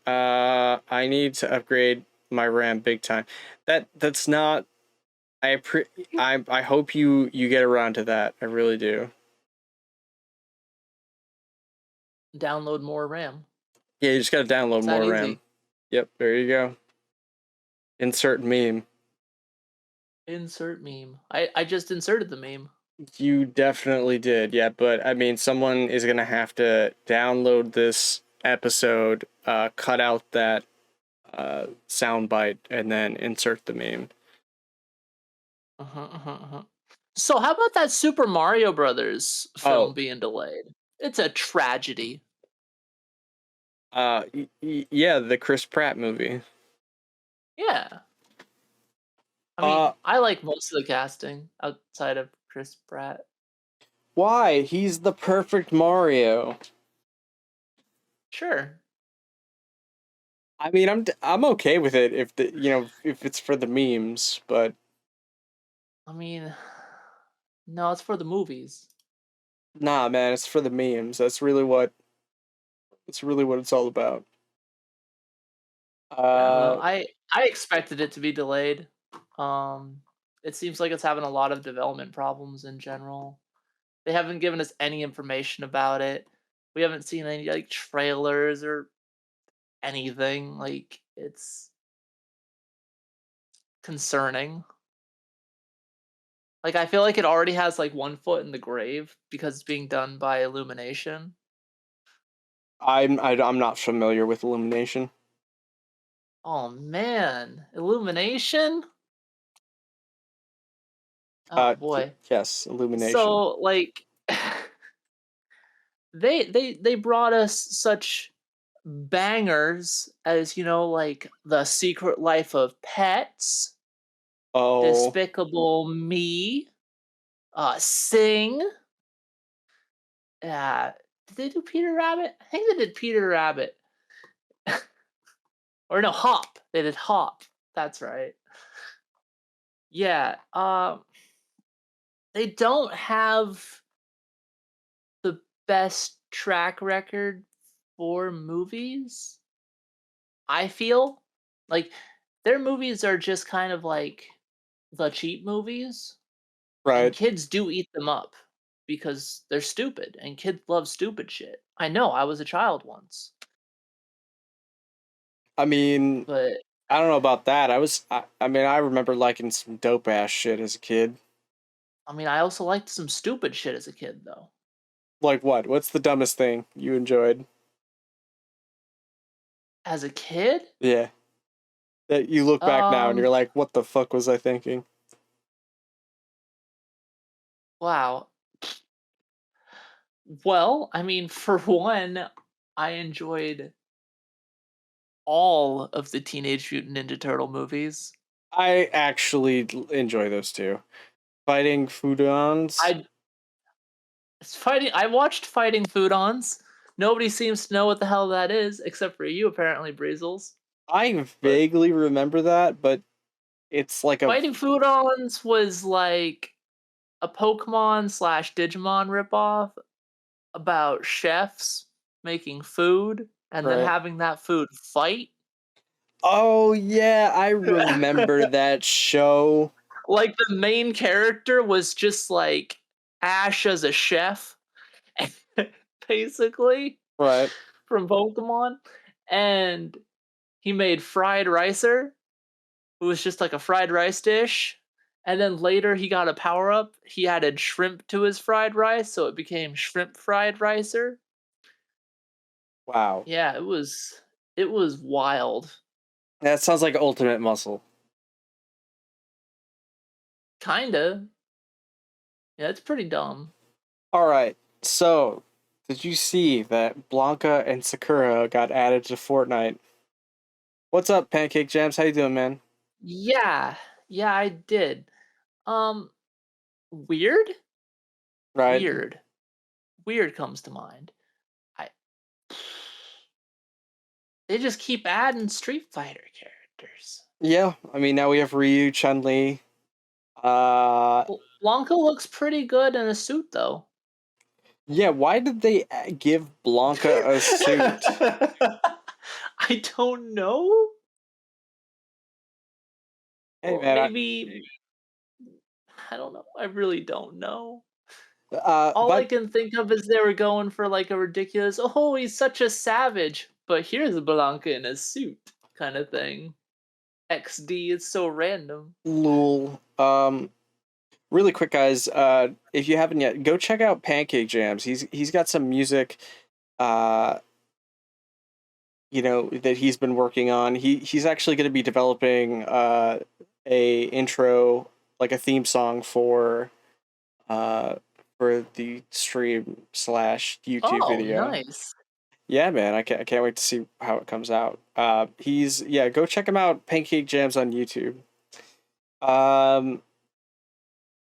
I need to upgrade my RAM big time. That's not. I hope you get around to that. I really do. Download more RAM. Yeah, you just gotta download It's that more easy. RAM. Yep, there you go. Insert meme. Insert meme. I just inserted the meme. You definitely did, yeah, but I mean, someone is gonna have to download this episode, cut out that soundbite, and then insert the meme. So how about that Super Mario Brothers film Oh. being delayed? It's a tragedy. Yeah, the Chris Pratt movie. Yeah. I mean, I like most of the casting outside of Chris Pratt. Why? He's the perfect Mario. Sure. I mean, I'm okay with it if if it's for the memes, but I mean, no, it's for the movies. nah, man, it's for the memes. That's really what it's all about. I expected it to be delayed. It seems like it's having a lot of development problems in general. They haven't given us any information about it. We haven't seen any like trailers or anything. Like it's concerning. Like I feel like it already has like one foot in the grave because it's being done by Illumination. I'm not familiar with Illumination. Oh man, Illumination? Oh boy. Yes, Illumination. So like they brought us such bangers as like The Secret Life of Pets, Despicable Me, Sing. Did they do Peter Rabbit? I think they did Peter Rabbit. Or no, Hop. They did Hop. That's right. Yeah. They don't have the best track record for movies. I feel like their movies are just kind of like the cheap movies. Right. And kids do eat them up because they're stupid and kids love stupid shit. I know, I was a child once. I mean, but I don't know about that. I mean, I remember liking some dope ass shit as a kid. I mean, I also liked some stupid shit as a kid though. Like what? What's the dumbest thing you enjoyed? As a kid? Yeah. That you look back now and you're like, what the fuck was I thinking? Wow. Well, I mean, for one, I enjoyed all of the Teenage Mutant Ninja Turtle movies. I actually enjoy those too. Fighting Foodons. I watched Fighting Foodons. Nobody seems to know what the hell that is, except for you, apparently, Breezels. I vaguely remember that, but it's like Fighting Foodons was like a Pokemon/Digimon ripoff about chefs making food and then having that food fight. Oh yeah, I remember that show. Like the main character was just like Ash as a chef, basically. Right. From Pokemon. And he made Fried Ricer, who was just like a fried rice dish. And then later he got a power up. He added shrimp to his fried rice, so it became Shrimp Fried Ricer. Wow. Yeah, it was wild. That sounds like Ultimate Muscle. Kinda. Yeah, it's pretty dumb. Alright, so did you see that Blanca and Sakura got added to Fortnite? What's up, Pancake Jams? How you doing, man? Yeah, I did. Um, weird, Right. weird comes to mind. I They just keep adding Street Fighter characters. Yeah, I mean, now we have Ryu, Chun-Li. Blanca looks pretty good in a suit, though. Yeah, why did they give Blanca a suit? I don't know. Hey, Or man. maybe I don't know. I really don't know. But All I can think of is they were going for like a ridiculous, oh, he's such a savage, but here's Blanca in a suit kind of thing. XD, it's so random. lol. Really quick, guys. If you haven't yet, go check out Pancake Jams. He's got some music. That he's been working on. He's actually going to be developing a intro, like a theme song for the stream / YouTube video. Nice. Yeah, man, I can't wait to see how it comes out. Go check him out, Pancake Jams on YouTube.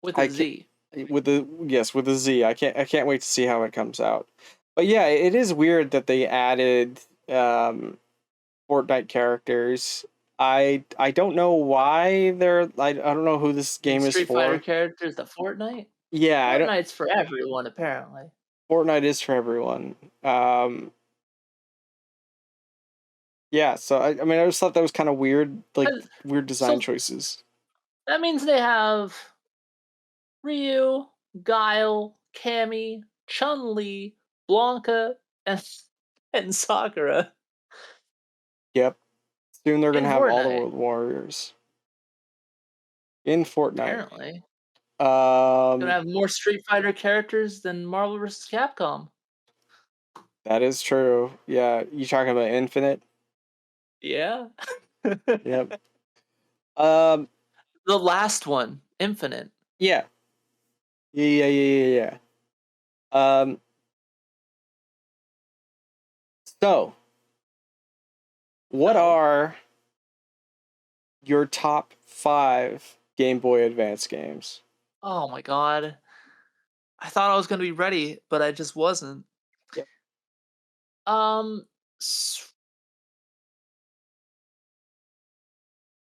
With a Z. With a Z. I can't wait to see how it comes out. But yeah, it is weird that they added Fortnite characters. I don't know why I don't know who this game is for. Street Fighter characters, the Fortnite? Yeah, Fortnite's for everyone, apparently. Fortnite is for everyone. Yeah, so I just thought that was kind of weird, weird design choices. That means they have Ryu, Guile, Cammy, Chun-Li, Blanca, and Sakura. Yep. Soon they're going to have all the Fortnite. World Warriors. In Fortnite. Apparently. Gonna have more Street Fighter characters than Marvel vs. Capcom. That is true. Yeah, you talking about Infinite? Yeah. Yep. The last one, Infinite. Yeah. Yeah. So, what are your top 5 Game Boy Advance games? Oh my god. I thought I was gonna be ready, but I just wasn't. Yep.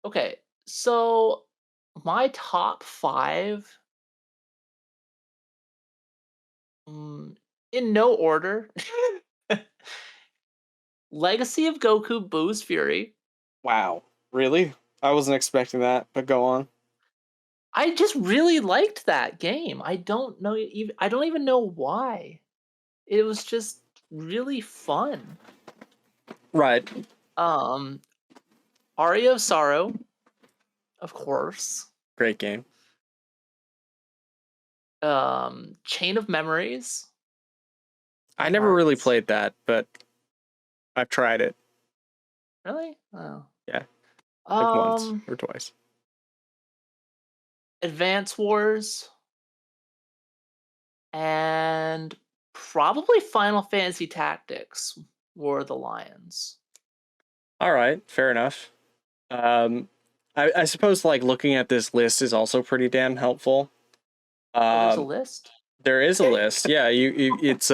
Okay, so my top 5, in no order. Legacy of Goku Boo's Fury. Wow. Really? I wasn't expecting that, but go on. I just really liked that game. I don't even know why. It was just really fun. Right. Aria of Sorrow, of course. Great game. Chain of Memories. I never really played that, but I've tried it. Really? Oh. Yeah. Like once or twice. Advance Wars. And probably Final Fantasy Tactics, War of the Lions. All right, fair enough. I suppose like looking at this list is also pretty damn helpful. There's a list? There is a list. Yeah, it's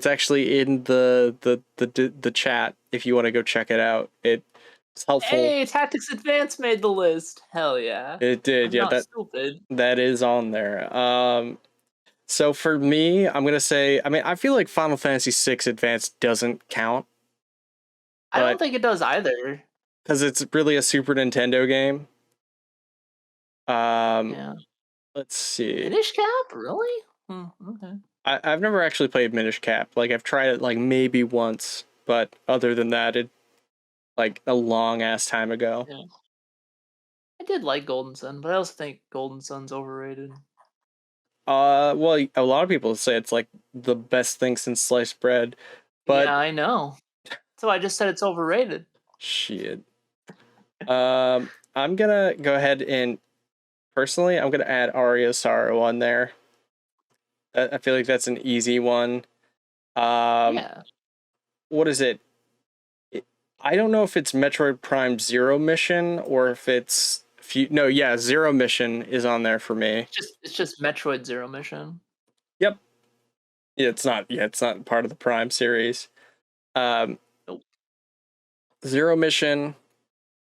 actually in the chat if you want to go check it out. It's helpful. Hey, Tactics Advance made the list. Hell yeah. It did. I'm not stupid. That is on there. So for me, I'm gonna say, I feel like Final Fantasy VI Advance doesn't count. I don't think it does either. Because it's really a Super Nintendo game. Yeah. Let's see. Minish Cap? Really? Okay. I've never actually played Minish Cap. Like, I've tried it, like, maybe once. But other than that, it, like, a long-ass time ago. Yeah. I did like Golden Sun, but I also think Golden Sun's overrated. Well, a lot of people say it's, like, the best thing since sliced bread. But yeah, I know. So I just said it's overrated. Shit. I'm gonna go ahead and personally, I'm gonna add Aria Sorrow on there. I feel like that's an easy one. Yeah. What is it? I don't know if it's Metroid Prime Zero Mission or if it's Zero Mission is on there for me. It's just Metroid Zero Mission. Yep. Yeah, it's not part of the Prime series. Nope. Zero Mission.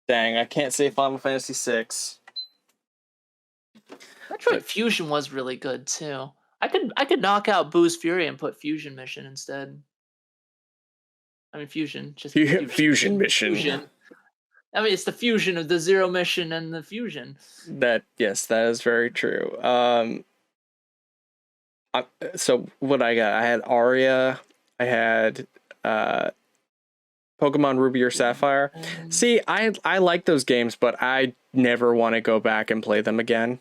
Dang, I can't say Final Fantasy VI. Metroid Fusion was really good too. I could knock out Boo's Fury and put Fusion Mission instead. I mean Fusion, just Fusion Mission. Fusion. I mean it's the fusion of the Zero Mission and the Fusion. That is very true. So what I got? I had Aria. I had Pokemon Ruby or Sapphire. See, I like those games, but I never want to go back and play them again.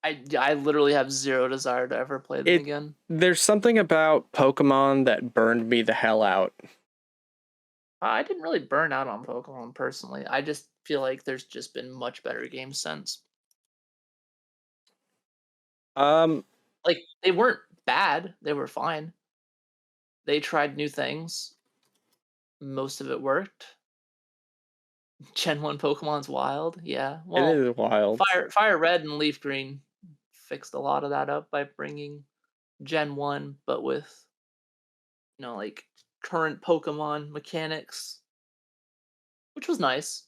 I literally have zero desire to ever play them again. There's something about Pokemon that burned me the hell out. I didn't really burn out on Pokemon personally. I just feel like there's just been much better games since. Like they weren't bad, they were fine. They tried new things. Most of it worked. Gen 1 Pokemon's wild, yeah. Well, it is wild. Fire Red and Leaf Green fixed a lot of that up by bringing Gen 1, but with like current Pokemon mechanics, which was nice.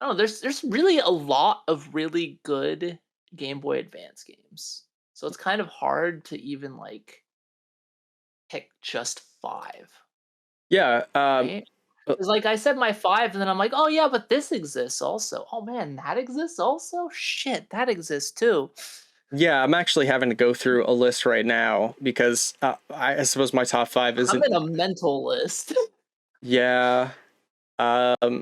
I don't know, there's really a lot of really good Game Boy Advance games. So it's kind of hard to even pick just 5. Yeah. Right? Because I said my 5 and then I'm like, oh yeah, but this exists also. Oh man, that exists also? Shit, that exists too. Yeah, I'm actually having to go through a list right now because I suppose my top 5 isn't... I'm in a mental list. Yeah. Dang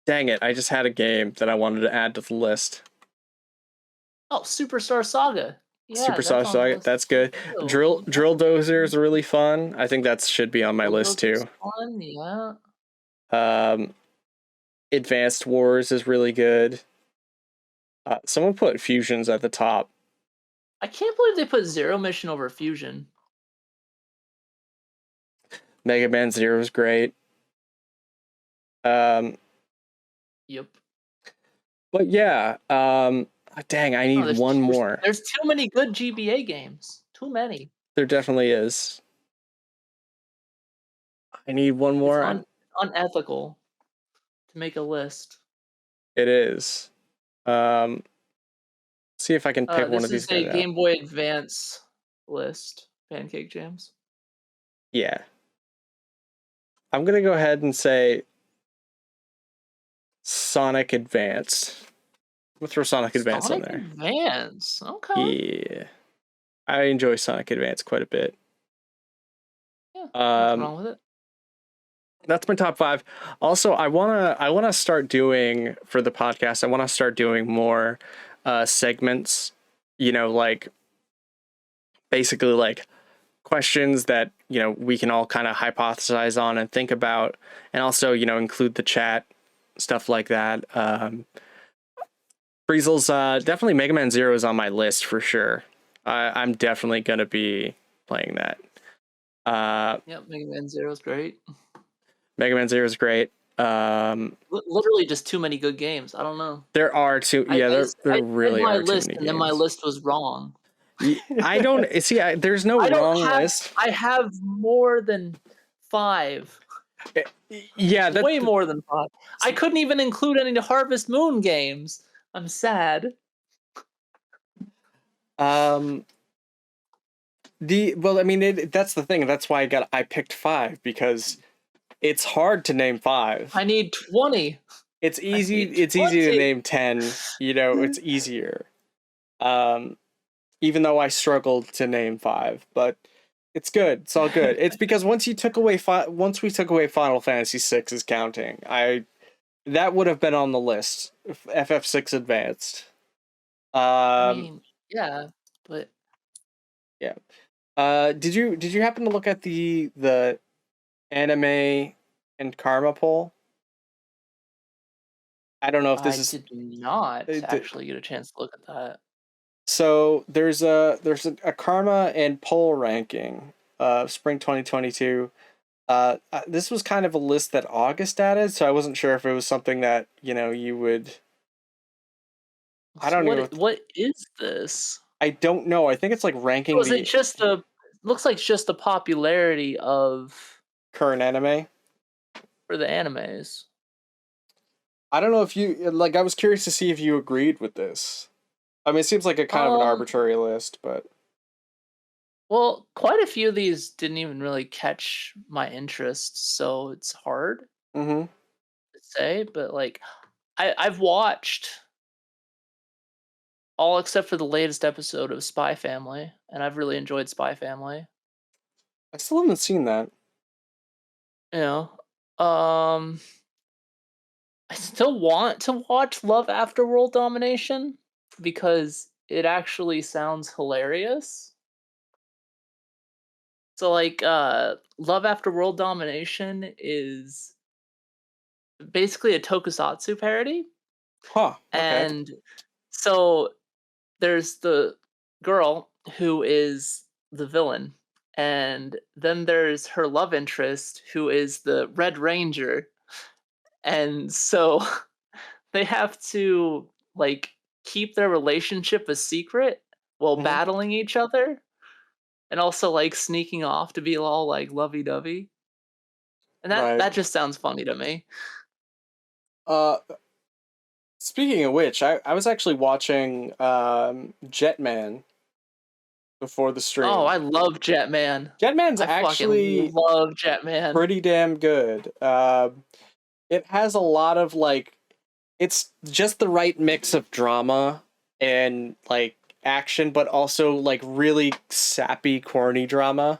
it, I just had a game that I wanted to add to the list. Oh, Superstar Saga. Yeah, Superstar Saga, that's good. Drill Dozer is really fun. I think that should be on my list too. Fun, yeah. Advanced Wars is really good. Someone put Fusions at the top. I can't believe they put Zero Mission over Fusion. Mega Man Zero is great. Yep. But yeah, dang, I need one more. There's too many good GBA games. Too many. There definitely is. I need one more. It's unethical to make a list. It is. See if I can pick one of these. This is a Game Boy Advance list. Pancake Jams. Yeah. I'm gonna go ahead and say Sonic Advance. We'll throw Sonic Advance on there. Advance, okay. Yeah, I enjoy Sonic Advance quite a bit. Yeah, nothing wrong with it. That's my top 5. Also, I wanna start doing for the podcast. I wanna start doing more segments. Basically questions that we can all kind of hypothesize on and think about, and also include the chat, stuff like that. Breezel's definitely Mega Man Zero is on my list for sure. I'm definitely gonna be playing that. Yeah, Mega Man Zero is great. Mega Man Zero is great. Literally just too many good games. I don't know. There are too. Yeah, there really are too many games. And then my list was wrong. I don't see. There's no wrong list. I have more than 5. Yeah, that's way more than 5. I couldn't even include any Harvest Moon games. I'm sad. That's the thing. That's why I picked 5 because it's hard to name 5. I need 20. It's easy. It's easy to name 10. It's easier. Even though I struggled to name 5, but it's good. It's all good. It's because once we took away Final Fantasy VI is counting, that would have been on the list. FF6 Advanced. Yeah, but yeah. Did you happen to look at the anime and karma poll? I don't know if this I did not actually get a chance to look at that. So there's a karma and poll ranking spring 2022. This was kind of a list that August added, so I wasn't sure if it was something that, you would... I don't know. What is this? I don't know. I think it's like ranking Was it just the... Looks like just the popularity of... current anime. For the animes. I don't know if you... Like, I was curious to see if you agreed with this. I mean, it seems like a kind of an arbitrary list, but... Well, quite a few of these didn't even really catch my interest, so it's hard to say. But like, I've watched all except for the latest episode of Spy Family, and I've really enjoyed Spy Family. I still haven't seen that. You know, I still want to watch Love After World Domination because it actually sounds hilarious. So like Love After World Domination is basically a tokusatsu parody. Huh. Okay. And so there's the girl who is the villain, and then there's her love interest who is the Red Ranger. And so they have to like keep their relationship a secret while battling each other. And also like sneaking off to be all like lovey-dovey. And that just sounds funny to me. Speaking of which, I was actually watching Jetman before the stream. Oh, I love Jetman. Jetman's I actually love Jetman. pretty damn good. It has a lot of like, it's just the right mix of drama and like action, but also like really sappy, corny drama.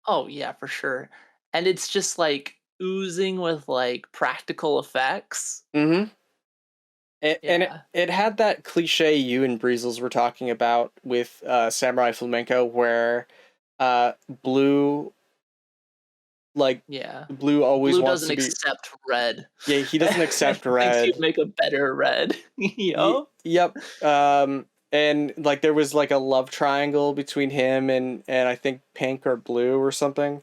Oh yeah, for sure. And it's just like oozing with like practical effects. And it had that cliche you and Breezels were talking about with Samurai Flamenco, where Blue, like, Blue always wants to be... doesn't accept red. Yeah, he doesn't accept red. Thinks he'd make a better red. Yep. And like there was like a love triangle between him and I think Pink or Blue or something.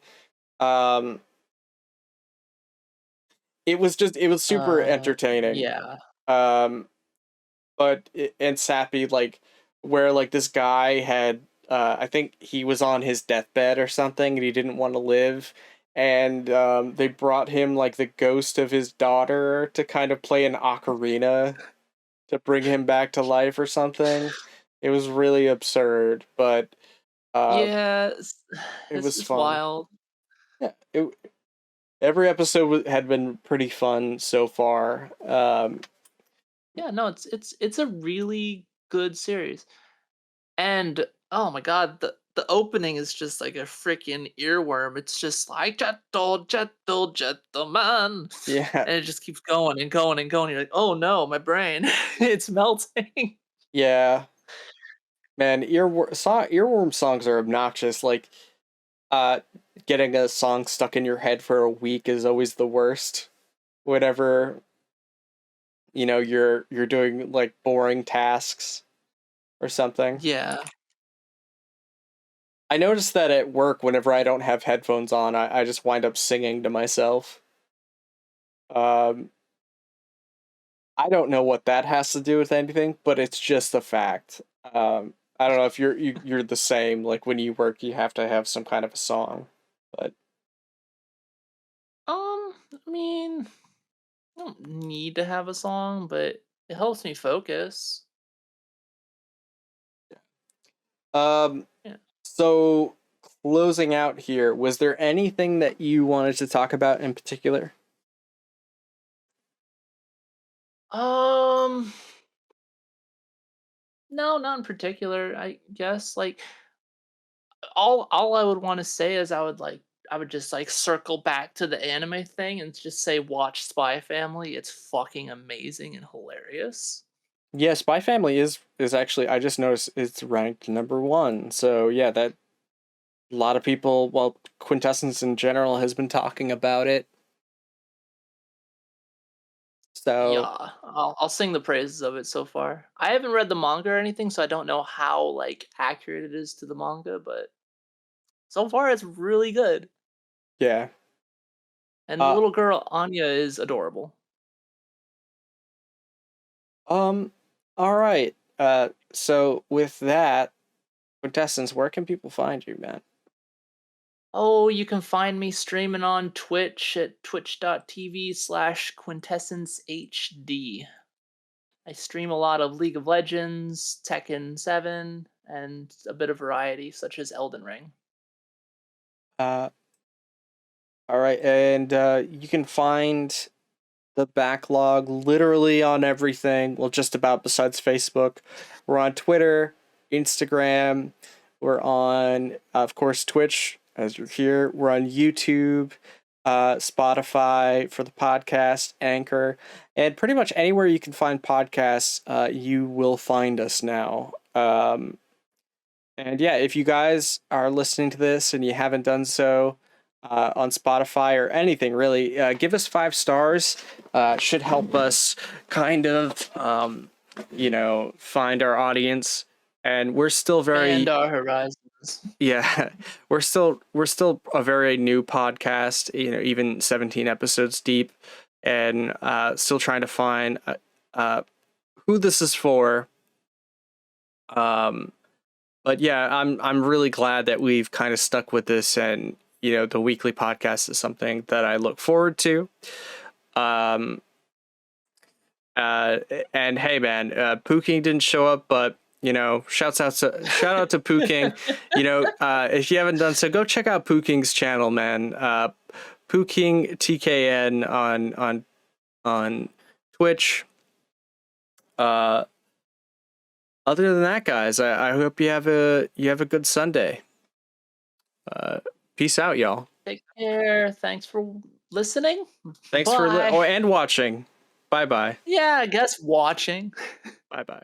It was super entertaining. Yeah. But and sappy, like where like this guy had I think he was on his deathbed or something and he didn't want to live, and they brought him like the ghost of his daughter to kind of play an ocarina to bring him back to life or something. It was really absurd, but it was fun. Wild. Yeah, every episode had been pretty fun so far. Yeah, no, it's a really good series, and oh my god, the opening is just like a freaking earworm. It's just like gentleman. Yeah, and it just keeps going and going and going. You're like, oh no, my brain, it's melting. Yeah, man, earworm songs are obnoxious. Like, getting a song stuck in your head for a week is always the worst. Whatever, you're doing like boring tasks or something. Yeah. I noticed that at work, whenever I don't have headphones on, I just wind up singing to myself. I don't know what that has to do with anything, but it's just a fact. I don't know if you're the same. Like when you work, you have to have some kind of a song, but I mean, I don't need to have a song, but it helps me focus. Yeah. So closing out here, was there anything that you wanted to talk about in particular? No, not in particular. I guess like all I would want to say is I would just like circle back to the anime thing and just say watch Spy Family. It's fucking amazing and hilarious. Yeah, Spy Family is actually, I just noticed it's ranked #1. So yeah, that a lot of people, well, Quintessence in general has been talking about it. So yeah, I'll sing the praises of it so far. I haven't read the manga or anything, so I don't know how like accurate it is to the manga, but so far it's really good. Yeah. And the little girl Anya is adorable. All right. So with that, Quintessence, where can people find you, man? Oh, you can find me streaming on Twitch at twitch.tv/QuintessenceHD. I stream a lot of League of Legends, Tekken 7, and a bit of variety, such as Elden Ring. All right, and you can find the backlog literally on everything. Well, just about besides Facebook. We're on Twitter, Instagram. We're on, of course, Twitch, as you're here. We're on YouTube, Spotify for the podcast, Anchor, and pretty much anywhere you can find podcasts, you will find us now. And yeah, if you guys are listening to this and you haven't done so on Spotify or anything, really, give us 5 stars. Should help us kind of, find our audience. And we're still And our horizons. Yeah, we're still a very new podcast, even 17 episodes deep, and still trying to find who this is for. But yeah, I'm really glad that we've kind of stuck with this, and the weekly podcast is something that I look forward to. And hey, man, Poo King didn't show up, but shout out to Poo King. If you haven't done so, go check out Poo King's channel, man. Poo King TKN on Twitch. Other than that, guys, I hope you have a good Sunday. Peace out, y'all. Take care. Thanks for listening. Thanks Bye. and watching. Bye bye. Yeah, I guess watching. Bye bye.